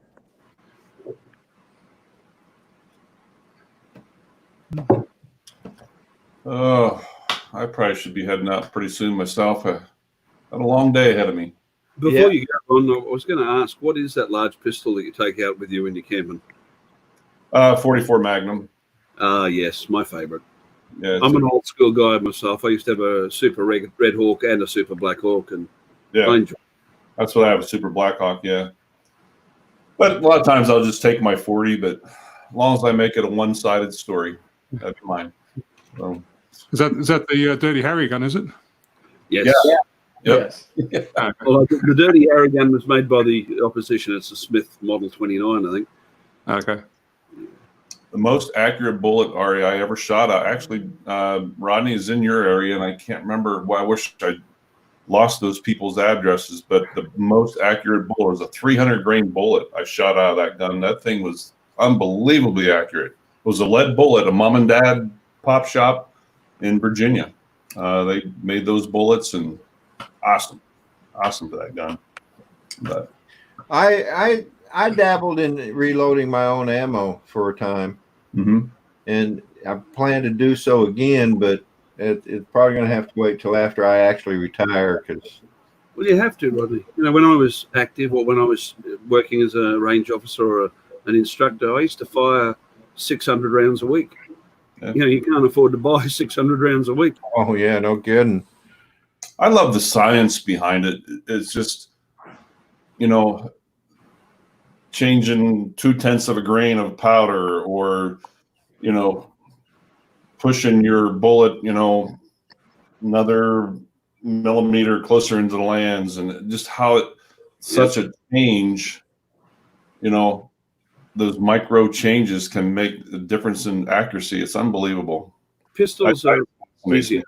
Bye-bye. Oh, I probably should be heading out pretty soon myself. I got a long day ahead of me. Before you go on, I was going to ask, what is that large pistol that you take out with you when you're camping? 44 Magnum. Yes, my favorite. Yeah, I'm an old school guy myself. I used to have a Super Red Hawk and a Super Black Hawk, and I enjoy it. That's what I have, a Super Black Hawk. Yeah, but a lot of times I'll just take my 40. But as long as I make it a one-sided story, that's mine. So, Is that the Dirty Harry gun? Is it? Yes. Yeah. Yep. Yes. Well, the Dirty Harry gun was made by the opposition. It's a Smith Model 29, I think. Okay. The most accurate bullet, Ari, I ever shot. Actually, Rodney is in your area, and I can't remember. Well, I wish I lost those people's addresses, but the most accurate bullet was a 300 grain bullet I shot out of that gun. That thing was unbelievably accurate. It was a lead bullet, a mom and dad pop shop in Virginia. They made those bullets, and awesome for that gun. But I dabbled in reloading my own ammo for a time, and I plan to do so again, but it's probably going to have to wait till after I actually retire. Well, you have to, Rodney. When I was active or when I was working as a range officer or an instructor, I used to fire 600 rounds a week. Yeah. You can't afford to buy 600 rounds a week. Oh yeah, no kidding. I love the science behind it. It's just, changing 0.2 of a grain of powder, or, pushing your bullet, another millimeter closer into the lands, and just how such a change, those micro changes can make a difference in accuracy. It's unbelievable. Pistols are easier.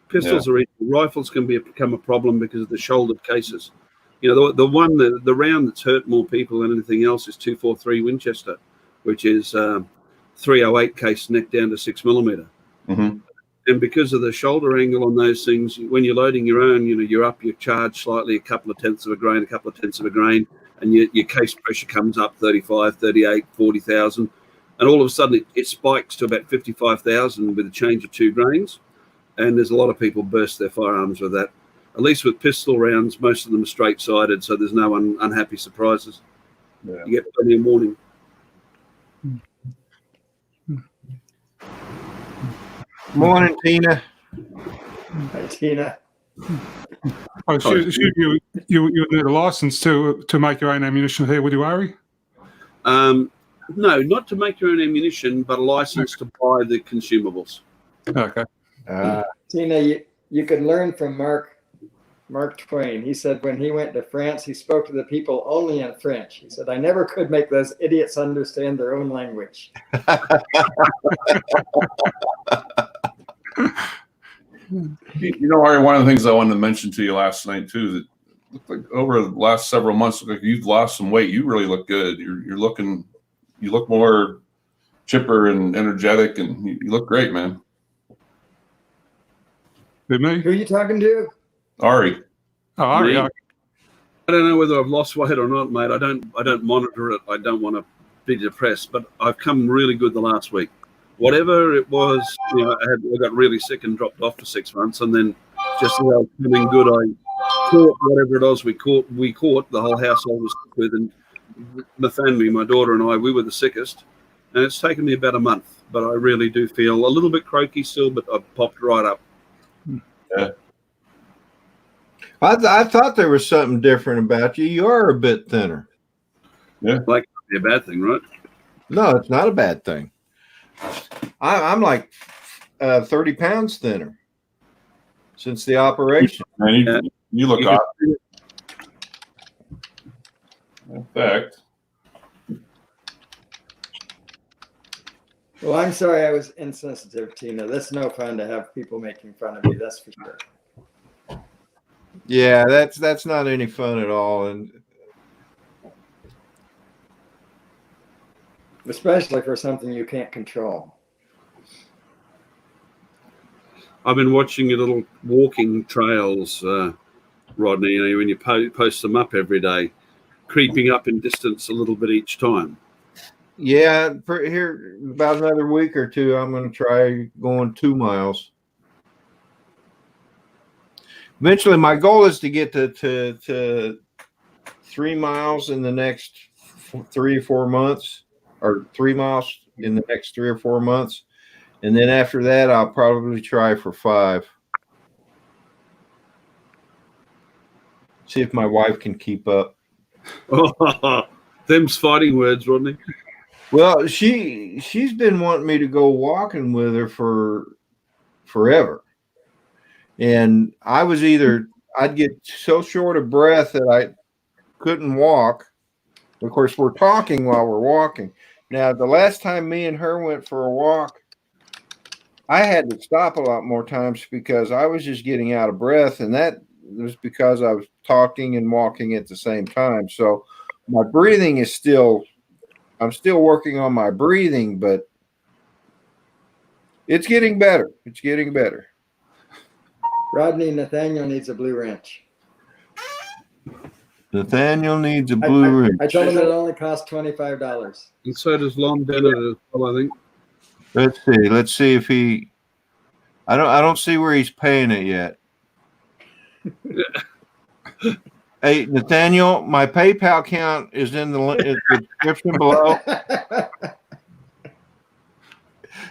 Pistols are easy. Rifles can become a problem because of the shouldered cases. The round that's hurt more people than anything else is 243 Winchester, which is 308 case neck down to 6mm. Mm-hmm. And because of the shoulder angle on those things, when you're loading your own, you're up your charge slightly, a couple of tenths of a grain, and your case pressure comes up 35, 38, 40,000. And all of a sudden it spikes to about 55,000 with a change of 2 grains. And there's a lot of people burst their firearms with that. At least with pistol rounds, most of them are straight-sided, so there's no unhappy surprises. Yeah. You get plenty of warning. Morning, Tina. Hi, Tina. Oh, you need a license to make your own ammunition here, would you, Ari? No, not to make your own ammunition, but a license to buy the consumables. Okay. Tina, you can learn from Mark Twain. He said when he went to France, he spoke to the people only in French. He said, I never could make those idiots understand their own language. You know, Ari, one of the things I wanted to mention to you last night too, that looked like over the last several months, look like you've lost some weight. You really look good. You look more chipper and energetic, and you look great, man. With me? Who are you talking to? Ari. Oh, Ari. Me? Okay. I don't know whether I've lost weight or not, mate. I don't monitor it. I don't want to be depressed, but I've come really good the last week. Whatever it was, you know, I got really sick and dropped off for 6 months, and then just as I was feeling good, I caught whatever it was we caught. The whole household was sick with, and Nathaniel, my daughter, and I, we were the sickest. And it's taken me about a month, but I really do feel a little bit croaky still, but I've popped right up. Yeah. I thought there was something different about you. You are a bit thinner. Yeah. Like, a bad thing, right? No, it's not a bad thing. I'm like 30 pounds thinner since the operation. Man, you look awesome. In fact, Well, I'm sorry I was insensitive, Tina. That's no fun to have people making fun of you, that's for sure. Yeah, that's not any fun at all. And Especially for something you can't control. I've been watching your little walking trails, Rodney. You know, when you post them up every day, creeping up in distance a little bit each time. yeah, for here about another week or two, I'm going to try going 2 miles. Eventually, my goal is to get to 3 miles in the next 3 or 4 months, or 3 miles in the next 3 or 4 months. And then after that, I'll probably try for 5. See if my wife can keep up. Them's fighting words, Rodney. Well, she's been wanting me to go walking with her for forever. And I was I'd get so short of breath that I couldn't walk. Of course, we're talking while we're walking. Now, the last time me and her went for a walk, I had to stop a lot more times because I was just getting out of breath. And that was because I was talking and walking at the same time. So my breathing is I'm still working on my breathing, but it's getting better. It's getting better. Rodney, Nathaniel needs a blue wrench. Nathaniel needs a blue wrench. I told him it only costs $25. And so does Lon Bennett as well, I think. Let's see if he. I don't see where he's paying it yet. Hey, Nathaniel, my PayPal account is in the description below.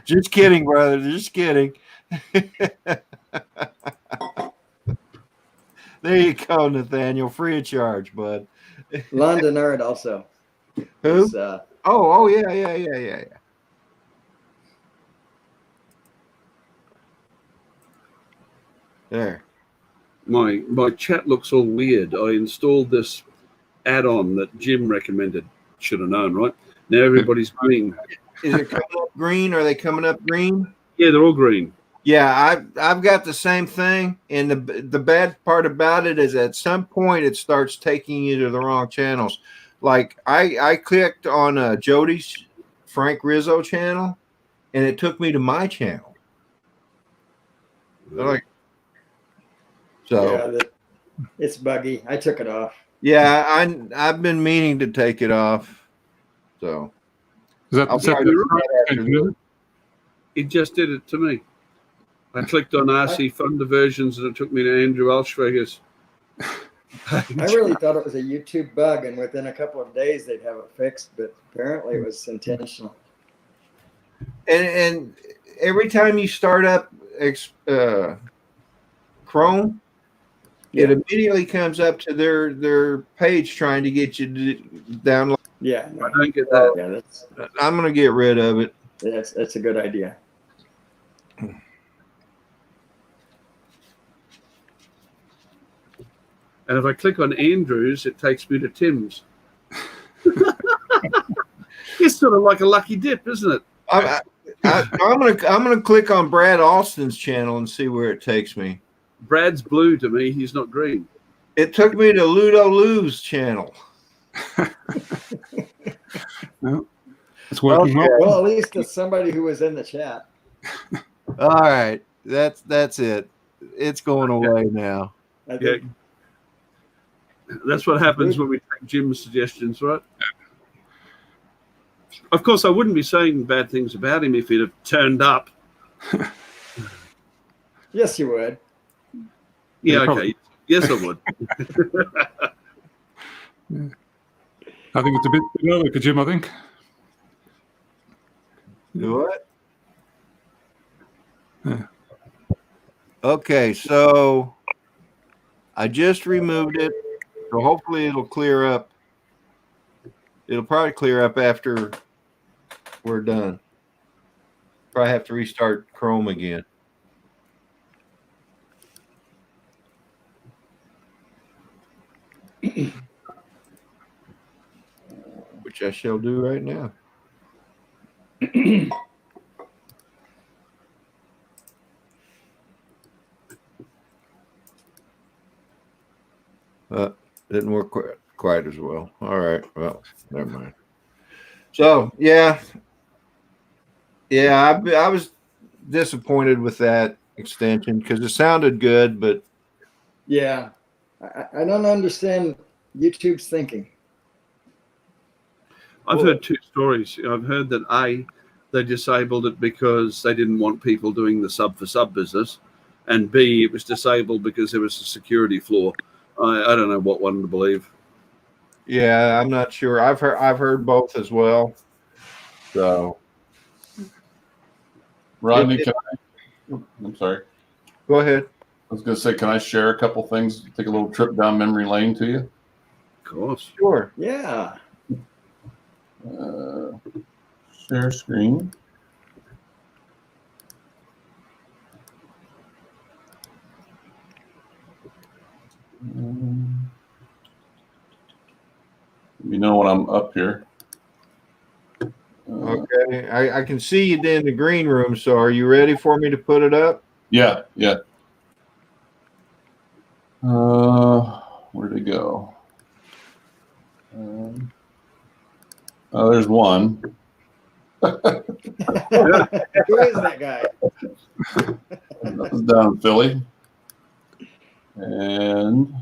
Just kidding, brother. Just kidding. There you go, Nathaniel. Free of charge, bud. Lon Denard also. Who? Is, Oh, yeah. There. My chat looks all weird. I installed this add-on that Jim recommended. Should have known, right? Now everybody's green. Is it coming up green? Are they coming up green? Yeah, they're all green. Yeah, I've got the same thing, and the bad part about it is at some point it starts taking you to the wrong channels. Like I clicked on Jody's Frank Rizzo channel, and it took me to my channel. Like, so yeah, it's buggy. I took it off. yeah, I've been meaning to take it off. So that, I'll is that try the to Chrome do that after extension, is it? It just did it to me. I clicked on RC Fun Diversions and it took me to Andrew Alschweger's page. I really thought it was a YouTube bug, and within a couple of days they'd have it fixed, but apparently it was intentional. And every time you start up Chrome, it immediately comes up to their page trying to get you to download. Yeah, I don't get that. yeah, I'm going to get rid of it. that's a good idea. And if I click on Andrew's, it takes me to Tim's. It's sort of like a lucky dip, isn't it? I'm gonna click on Brad Alston's channel and see where it takes me. Brad's blue to me. He's not green. It took me to Ludo Lou's channel. No, it's working well. Well, at least it's somebody who was in the chat. All right, that's it. It's going away now. I think That's what happens when we take Jim's suggestions, right? Of course, I wouldn't be saying bad things about him if he'd have turned up. yes, you would. Yeah, okay. Probably. Yes, I would. I think it's a bit early for Jim, I think. Do what? Yeah. Okay, so I just removed it. So hopefully it'll clear up. It'll probably clear up after we're done. Probably have to restart Chrome again. Which I shall do right now. Didn't work quite as well. All right. Well, never mind. So, yeah, I was disappointed with that extension because it sounded good, but Yeah, I don't understand YouTube's thinking. I've heard two stories. I've heard that they disabled it because they didn't want people doing the sub for sub business, and B, it was disabled because there was a security flaw. I don't know what one to believe. yeah, I'm not sure. I've heard both as well. So, Rodney, I'm sorry. go ahead. I was going to say, can I share a couple things? Take a little trip down memory lane to you. Of course. Sure. Yeah. Share screen. You know when I'm up here. Okay. I can see you in the green room. So, are you ready for me to put it up? Yeah. Where'd it go? Oh, there's one. Who is that guy? That was down in Philly. And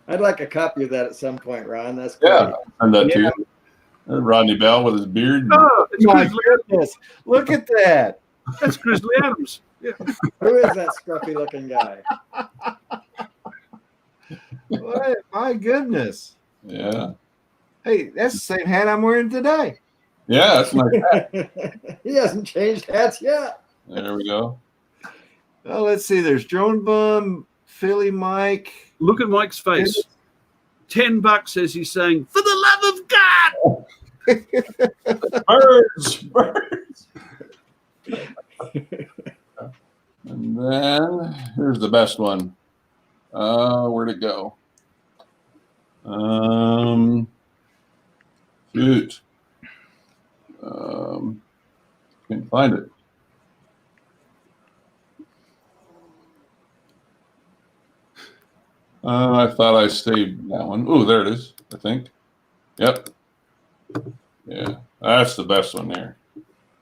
I'd like a copy of that at some point, Ron. That's great. yeah, send that to you. Rodney Bell with his beard. Oh, it's My Grizzly. goodness. Look at that. That's Grizzly Adams. Yeah. Who is that scruffy looking guy? What? My goodness. Yeah. Hey, that's the same hat I'm wearing today. Yeah, that's my He hasn't changed hats yet. There we go. Well, let's see. There's Dronebum, Philly Mike. Look at Mike's face. $10 as he's saying, "For the love of God." Birds. And then here's the best one. Where'd it go? Shoot. Can't find it. I thought I saved that one. Oh, there it is, I think. Yep. Yeah, that's the best one there.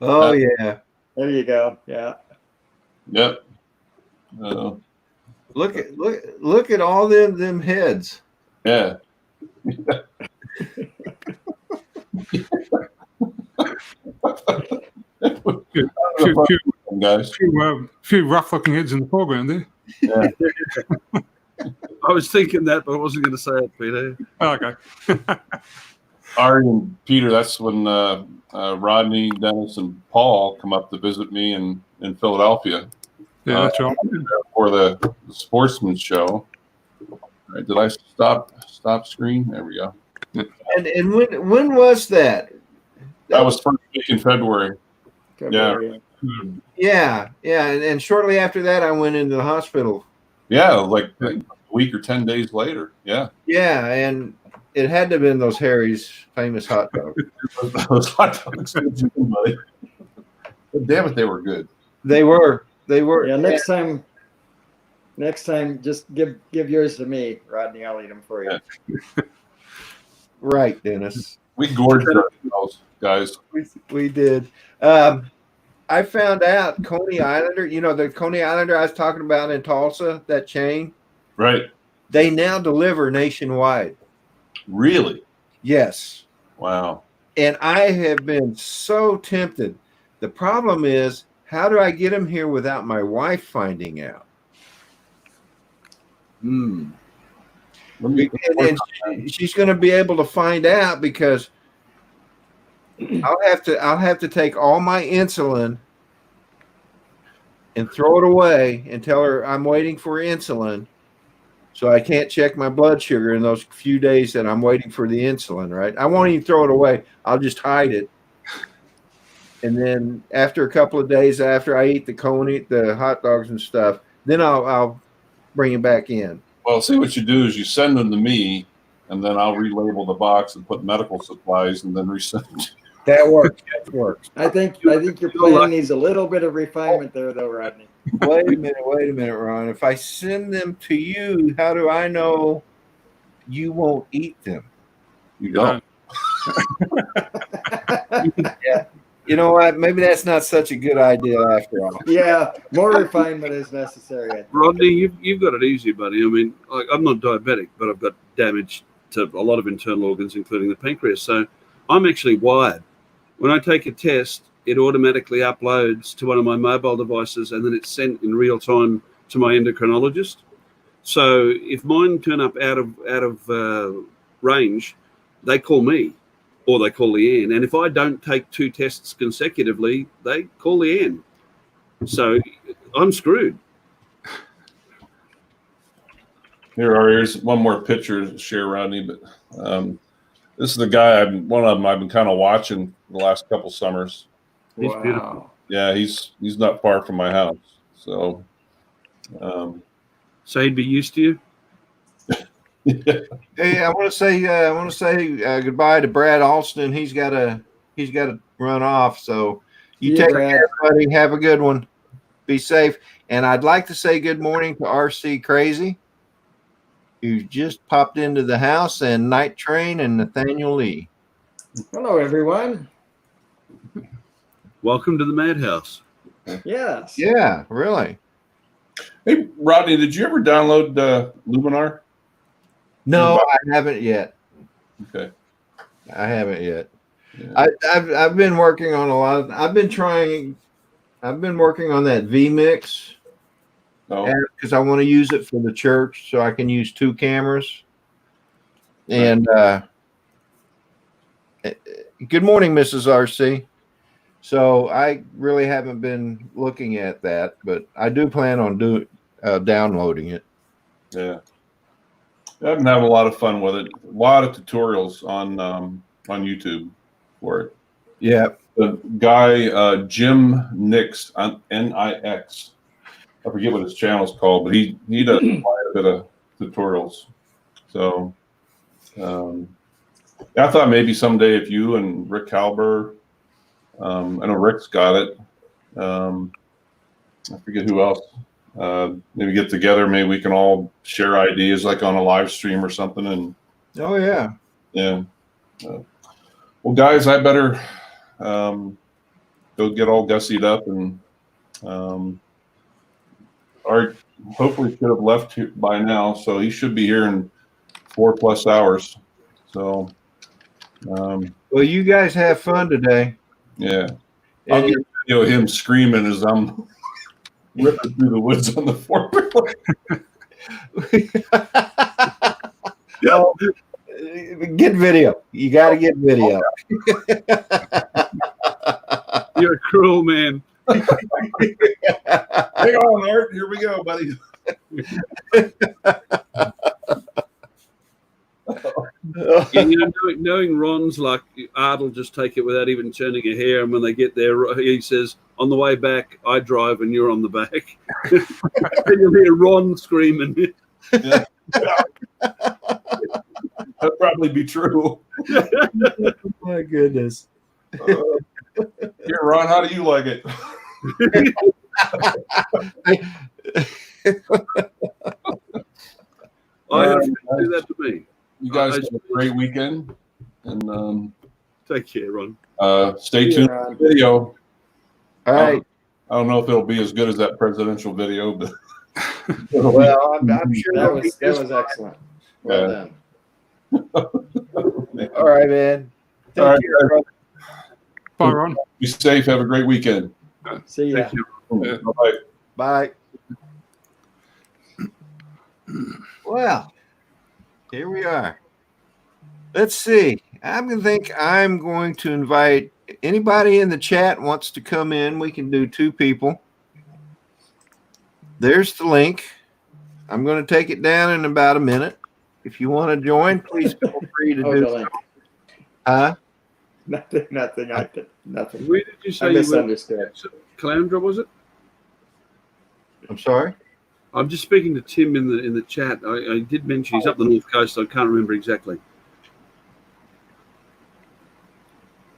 Oh, yeah. There you go. Yeah. Yep. Look at all them heads. Yeah. Few rough-looking heads in the foreground there. Yeah. I was thinking that, but I wasn't going to say it, Peter. Oh, okay. Ari and Peter, that's when Rodney, Dennis, and Paul come up to visit me in Philadelphia. Yeah, that's right. For the Sportsman's Show. All right, did I stop screen? There we go. And when was that? That was first week in February. February. Yeah, and shortly after that, I went into the hospital. Yeah, like a week or 10 days later. Yeah. Yeah, and it had to have been those Harry's famous hot dogs. Those hot dogs. But damn it, they were good. They were. Yeah, next time, just give yours to me, Rodney. I'll eat them for you. Yeah. Right, Dennis. We gorged ourselves, guys. We did. I found out Coney Islander, the Coney Islander I was talking about in Tulsa, that chain. Right. They now deliver nationwide. Really? Yes. Wow. And I have been so tempted. The problem is, how do I get them here without my wife finding out? Hmm. And she's going to be able to find out because I'll have to take all my insulin and throw it away and tell her I'm waiting for insulin, so I can't check my blood sugar in those few days that I'm waiting for the insulin. Right? I won't even throw it away. I'll just hide it. And then after a couple of days after I eat the hot dogs and stuff, then I'll bring it back in. Well, see, what you do is you send them to me, and then I'll relabel the box and put medical supplies, and then resend them. That works. That works. I think your plan needs a little bit of refinement there, though, Rodney. Wait a minute, Ron. If I send them to you, how do I know you won't eat them? You don't. Yeah. You know what? Maybe that's not such a good idea after all. Yeah, more refinement is necessary. I think. Rodney, you've got it easy, buddy. I mean, I'm not diabetic, but I've got damage to a lot of internal organs, including the pancreas. So I'm actually wired. When I take a test, it automatically uploads to one of my mobile devices, and then it's sent in real time to my endocrinologist. So if mine turn up out of range, they call me. Or they call Leanne. And if I don't take 2 tests consecutively, they call Leanne. So I'm screwed. Here's one more picture to share, Rodney. But this is the guy one of them I've been kind of watching the last couple summers. He's beautiful. Yeah, he's not far from my house. So So he'd be used to you? Hey, I want to say goodbye to Brad Alston. He's got to run off. So you take care, buddy. Have a good one. Be safe. And I'd like to say good morning to RC Crazy, who just popped into the house, and Night Train and Nathaniel Lee. Hello, everyone. Welcome to the madhouse. Yes. Yeah, really. Hey, Rodney, did you ever download Luminar? No, I haven't yet. Okay. I haven't yet. Yeah. I've been working on a lot of. I've been working on that vMix because I want to use it for the church, so I can use 2 cameras. And good morning, Mrs. RC. So I really haven't been looking at that, but I do plan on downloading it. Yeah. I've been having a lot of fun with it. A lot of tutorials on YouTube for it. Yeah. The guy Jim Nix, Nix. I forget what his channel's called, but he does quite a bit of tutorials. So I thought maybe someday if you and Rick Halber, I know Rick's got it. I forget who else. Maybe get together. Maybe we can all share ideas, like on a live stream or something. And oh yeah. Well, guys, I better go get all gussied up, and Art hopefully should have left by now, so he should be here in 4+ hours. So, Well, you guys have fun today. yeah. I'll And get a video of him screaming as I'm ripping through the woods on the 4-wheeler. oh, get video. You got to get video. You're a cruel man. Hang on, Art. Here we go, buddy. Yeah, knowing Ron's like, Art will just take it without even turning a hair. And when they get there, he says, on the way back, I drive and you're on the back. And you'll hear Ron screaming. Yeah. That'd probably be true. My goodness. Here, Ron, how do you like it? I have to do that to me. You guys have a great weekend. And Take care, Ron. stay tuned for the video. All right. I don't know if it'll be as good as that presidential video, but Well, I'm sure That that'll be was just excellent. Well done. all right, man. Take All right, care, guys. brother. Bye, Ron. Be safe. Have a great weekend. See ya. Bye bye. Bye. Well, here we are. Let's see. I'm going to invite anybody in the chat wants to come in. We can do 2 people. There's the link. I'm going to take it down in about a minute. If you want to join, please feel free to do so. Huh? Nothing. Nothing. Where did you say I you were? misunderstood. Calandra, was it? I'm sorry. I'm just speaking to Tim in the chat. I did mention he's up the North Coast. I can't remember exactly.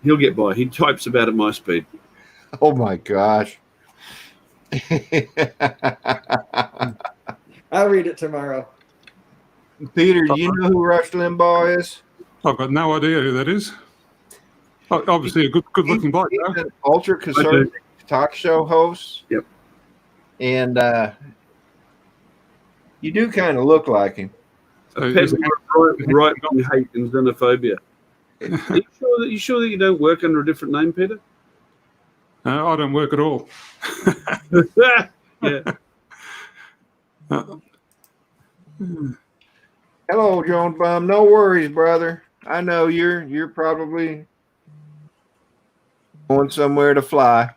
He'll get by. He types about at my speed. Oh my gosh. I'll read it tomorrow. Peter, do you know who Rush Limbaugh is? I've got no idea who that is. Obviously, a good-looking bloke. He's an ultra-conservative talk show host. Yep. And you do kind of look like him. So Right hate and xenophobia. Are you sure that you don't work under a different name, Peter? I don't work at all. Yeah. Hello, DroneBum. No worries, brother. I know you're probably going somewhere to fly.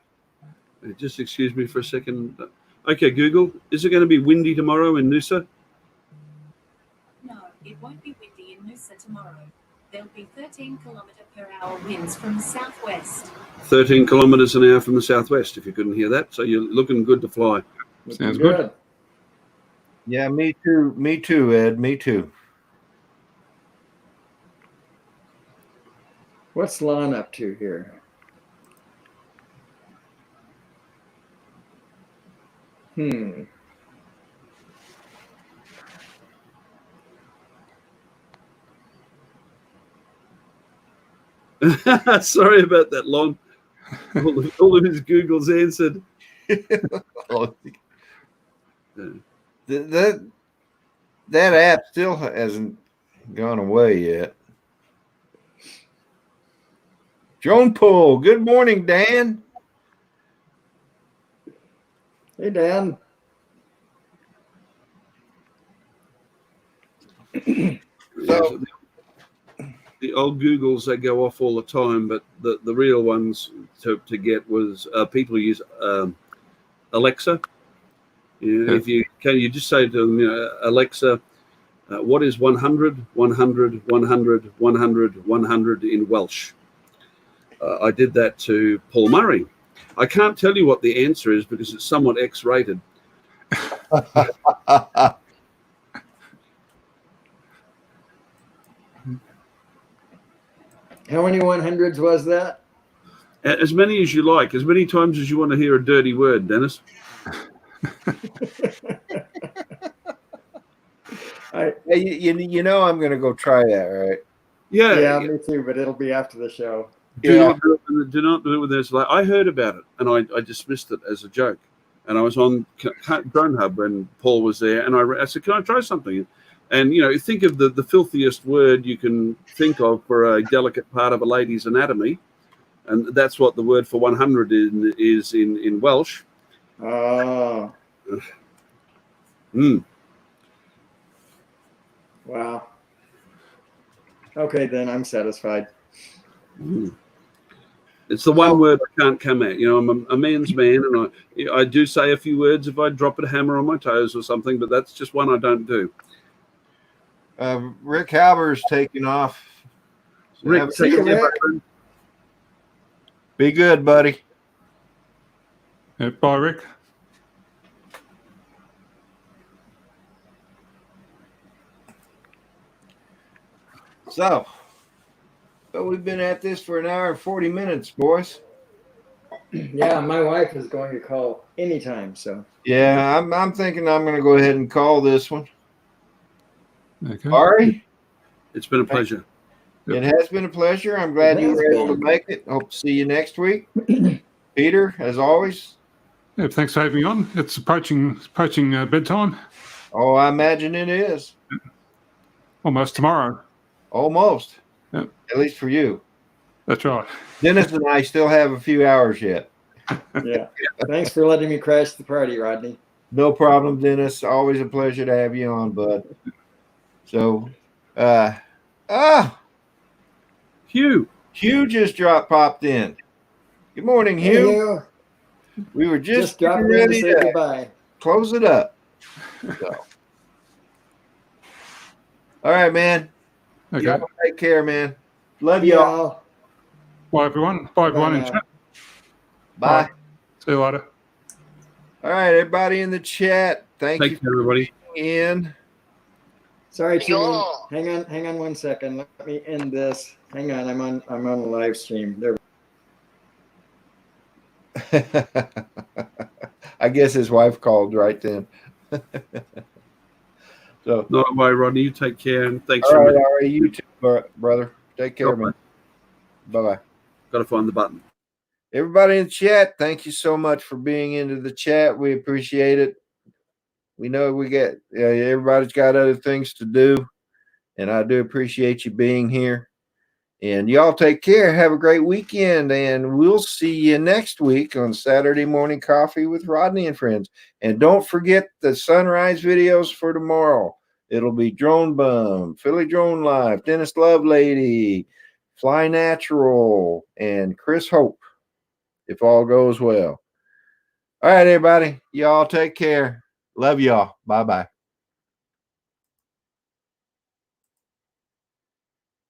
Just excuse me for a second. Okay, Google. Is it going to be windy tomorrow in Noosa? No, it won't be windy in Noosa tomorrow. There'll be 13 km/h winds from southwest. 13 kilometers an hour from the southwest, if you couldn't hear that. So you're looking good to fly. Sounds good. Yeah, me too. Me too, Ed. Me too. What's Lon up to here? Sorry about that, Lon. All of his Google's answered. That app still hasn't gone away yet. Drone Pool. Good morning, Dan. Hey, Dan. So, the old Googles, they go off all the time, but the real ones to get was people who use Alexa. If you can, you just say to them, Alexa, what is 100, 100, 100, 100, 100 in Welsh? I did that to Paul Murray. I can't tell you what the answer is because it's somewhat X-rated. How many 100s was that? As many as you like, as many times as you want to hear a dirty word, Dennis. you know I'm going to go try that, right? Yeah, me too, but it'll be after the show. Do not do it with this. Like, I heard about it and I dismissed it as a joke. And I was on Drone Hub when Paul was there, and I said, "Can I try something?" And, you know, think of the filthiest word you can think of for a delicate part of a lady's anatomy. And that's what the word for 100 is in Welsh. Oh, Mm. wow. Okay, then I'm satisfied. Mm. It's the one word I can't come at. You know, I'm a man's man, and I do say a few words if I drop a hammer on my toes or something, but that's just one I don't do. Rick Halber's taking off. So Rick, take you, care, Rick. buddy. be good, buddy. Yeah, bye, Rick. So we've been at this for an hour and 40 minutes, boys. Yeah, my wife is going to call anytime. So Yeah, I'm thinking I'm going to go ahead and call this one. Okay. Ari, It's been a pleasure. it has been a pleasure. I'm glad It you has were able to been. make it. Hope to see you next week. Peter, as always. Yeah, thanks for having me on. It's approaching bedtime. Oh, I imagine it is. Almost tomorrow. Almost. Yep. At least for you. That's right. Dennis and I still have a few hours yet. yeah. Thanks for letting me crash the party, Rodney. No problem, Dennis. Always a pleasure to have you on, bud. So, Hugh just popped in. Good morning, Hey, Hugh. Hugh. We were just dropping getting in to ready say to goodbye. close it up. So. All right, man. Okay. Y'all take care, man. Love y'all. Y'all. Bye, everyone. Bye, everyone in now. chat. Bye. See you later. All right, everybody in the chat. Thank you Take care, everybody. for being in. Sorry, team. Hang on 1 second. Let me end this. Hang on, I'm on a live stream. There. I guess his wife called right then. So, No way, Rodney. You take care, and thanks all for right, me. all right, you too, brother. Take care, man. Bye-bye. Got to find the button. Everybody in the chat, thank you so much for being into the chat. We appreciate it. We know everybody's got other things to do, and I do appreciate you being here. And y'all take care. Have a great weekend, and we'll see you next week on Saturday Morning Coffee with Rodney and Friends. And don't forget the sunrise videos for tomorrow. It'll be DroneBum, PhillyDroneLife, Dennis Lovelady, Fly Natural, and Chris Hope, if all goes well. All right, everybody. Y'all take care. Love y'all. Bye-bye.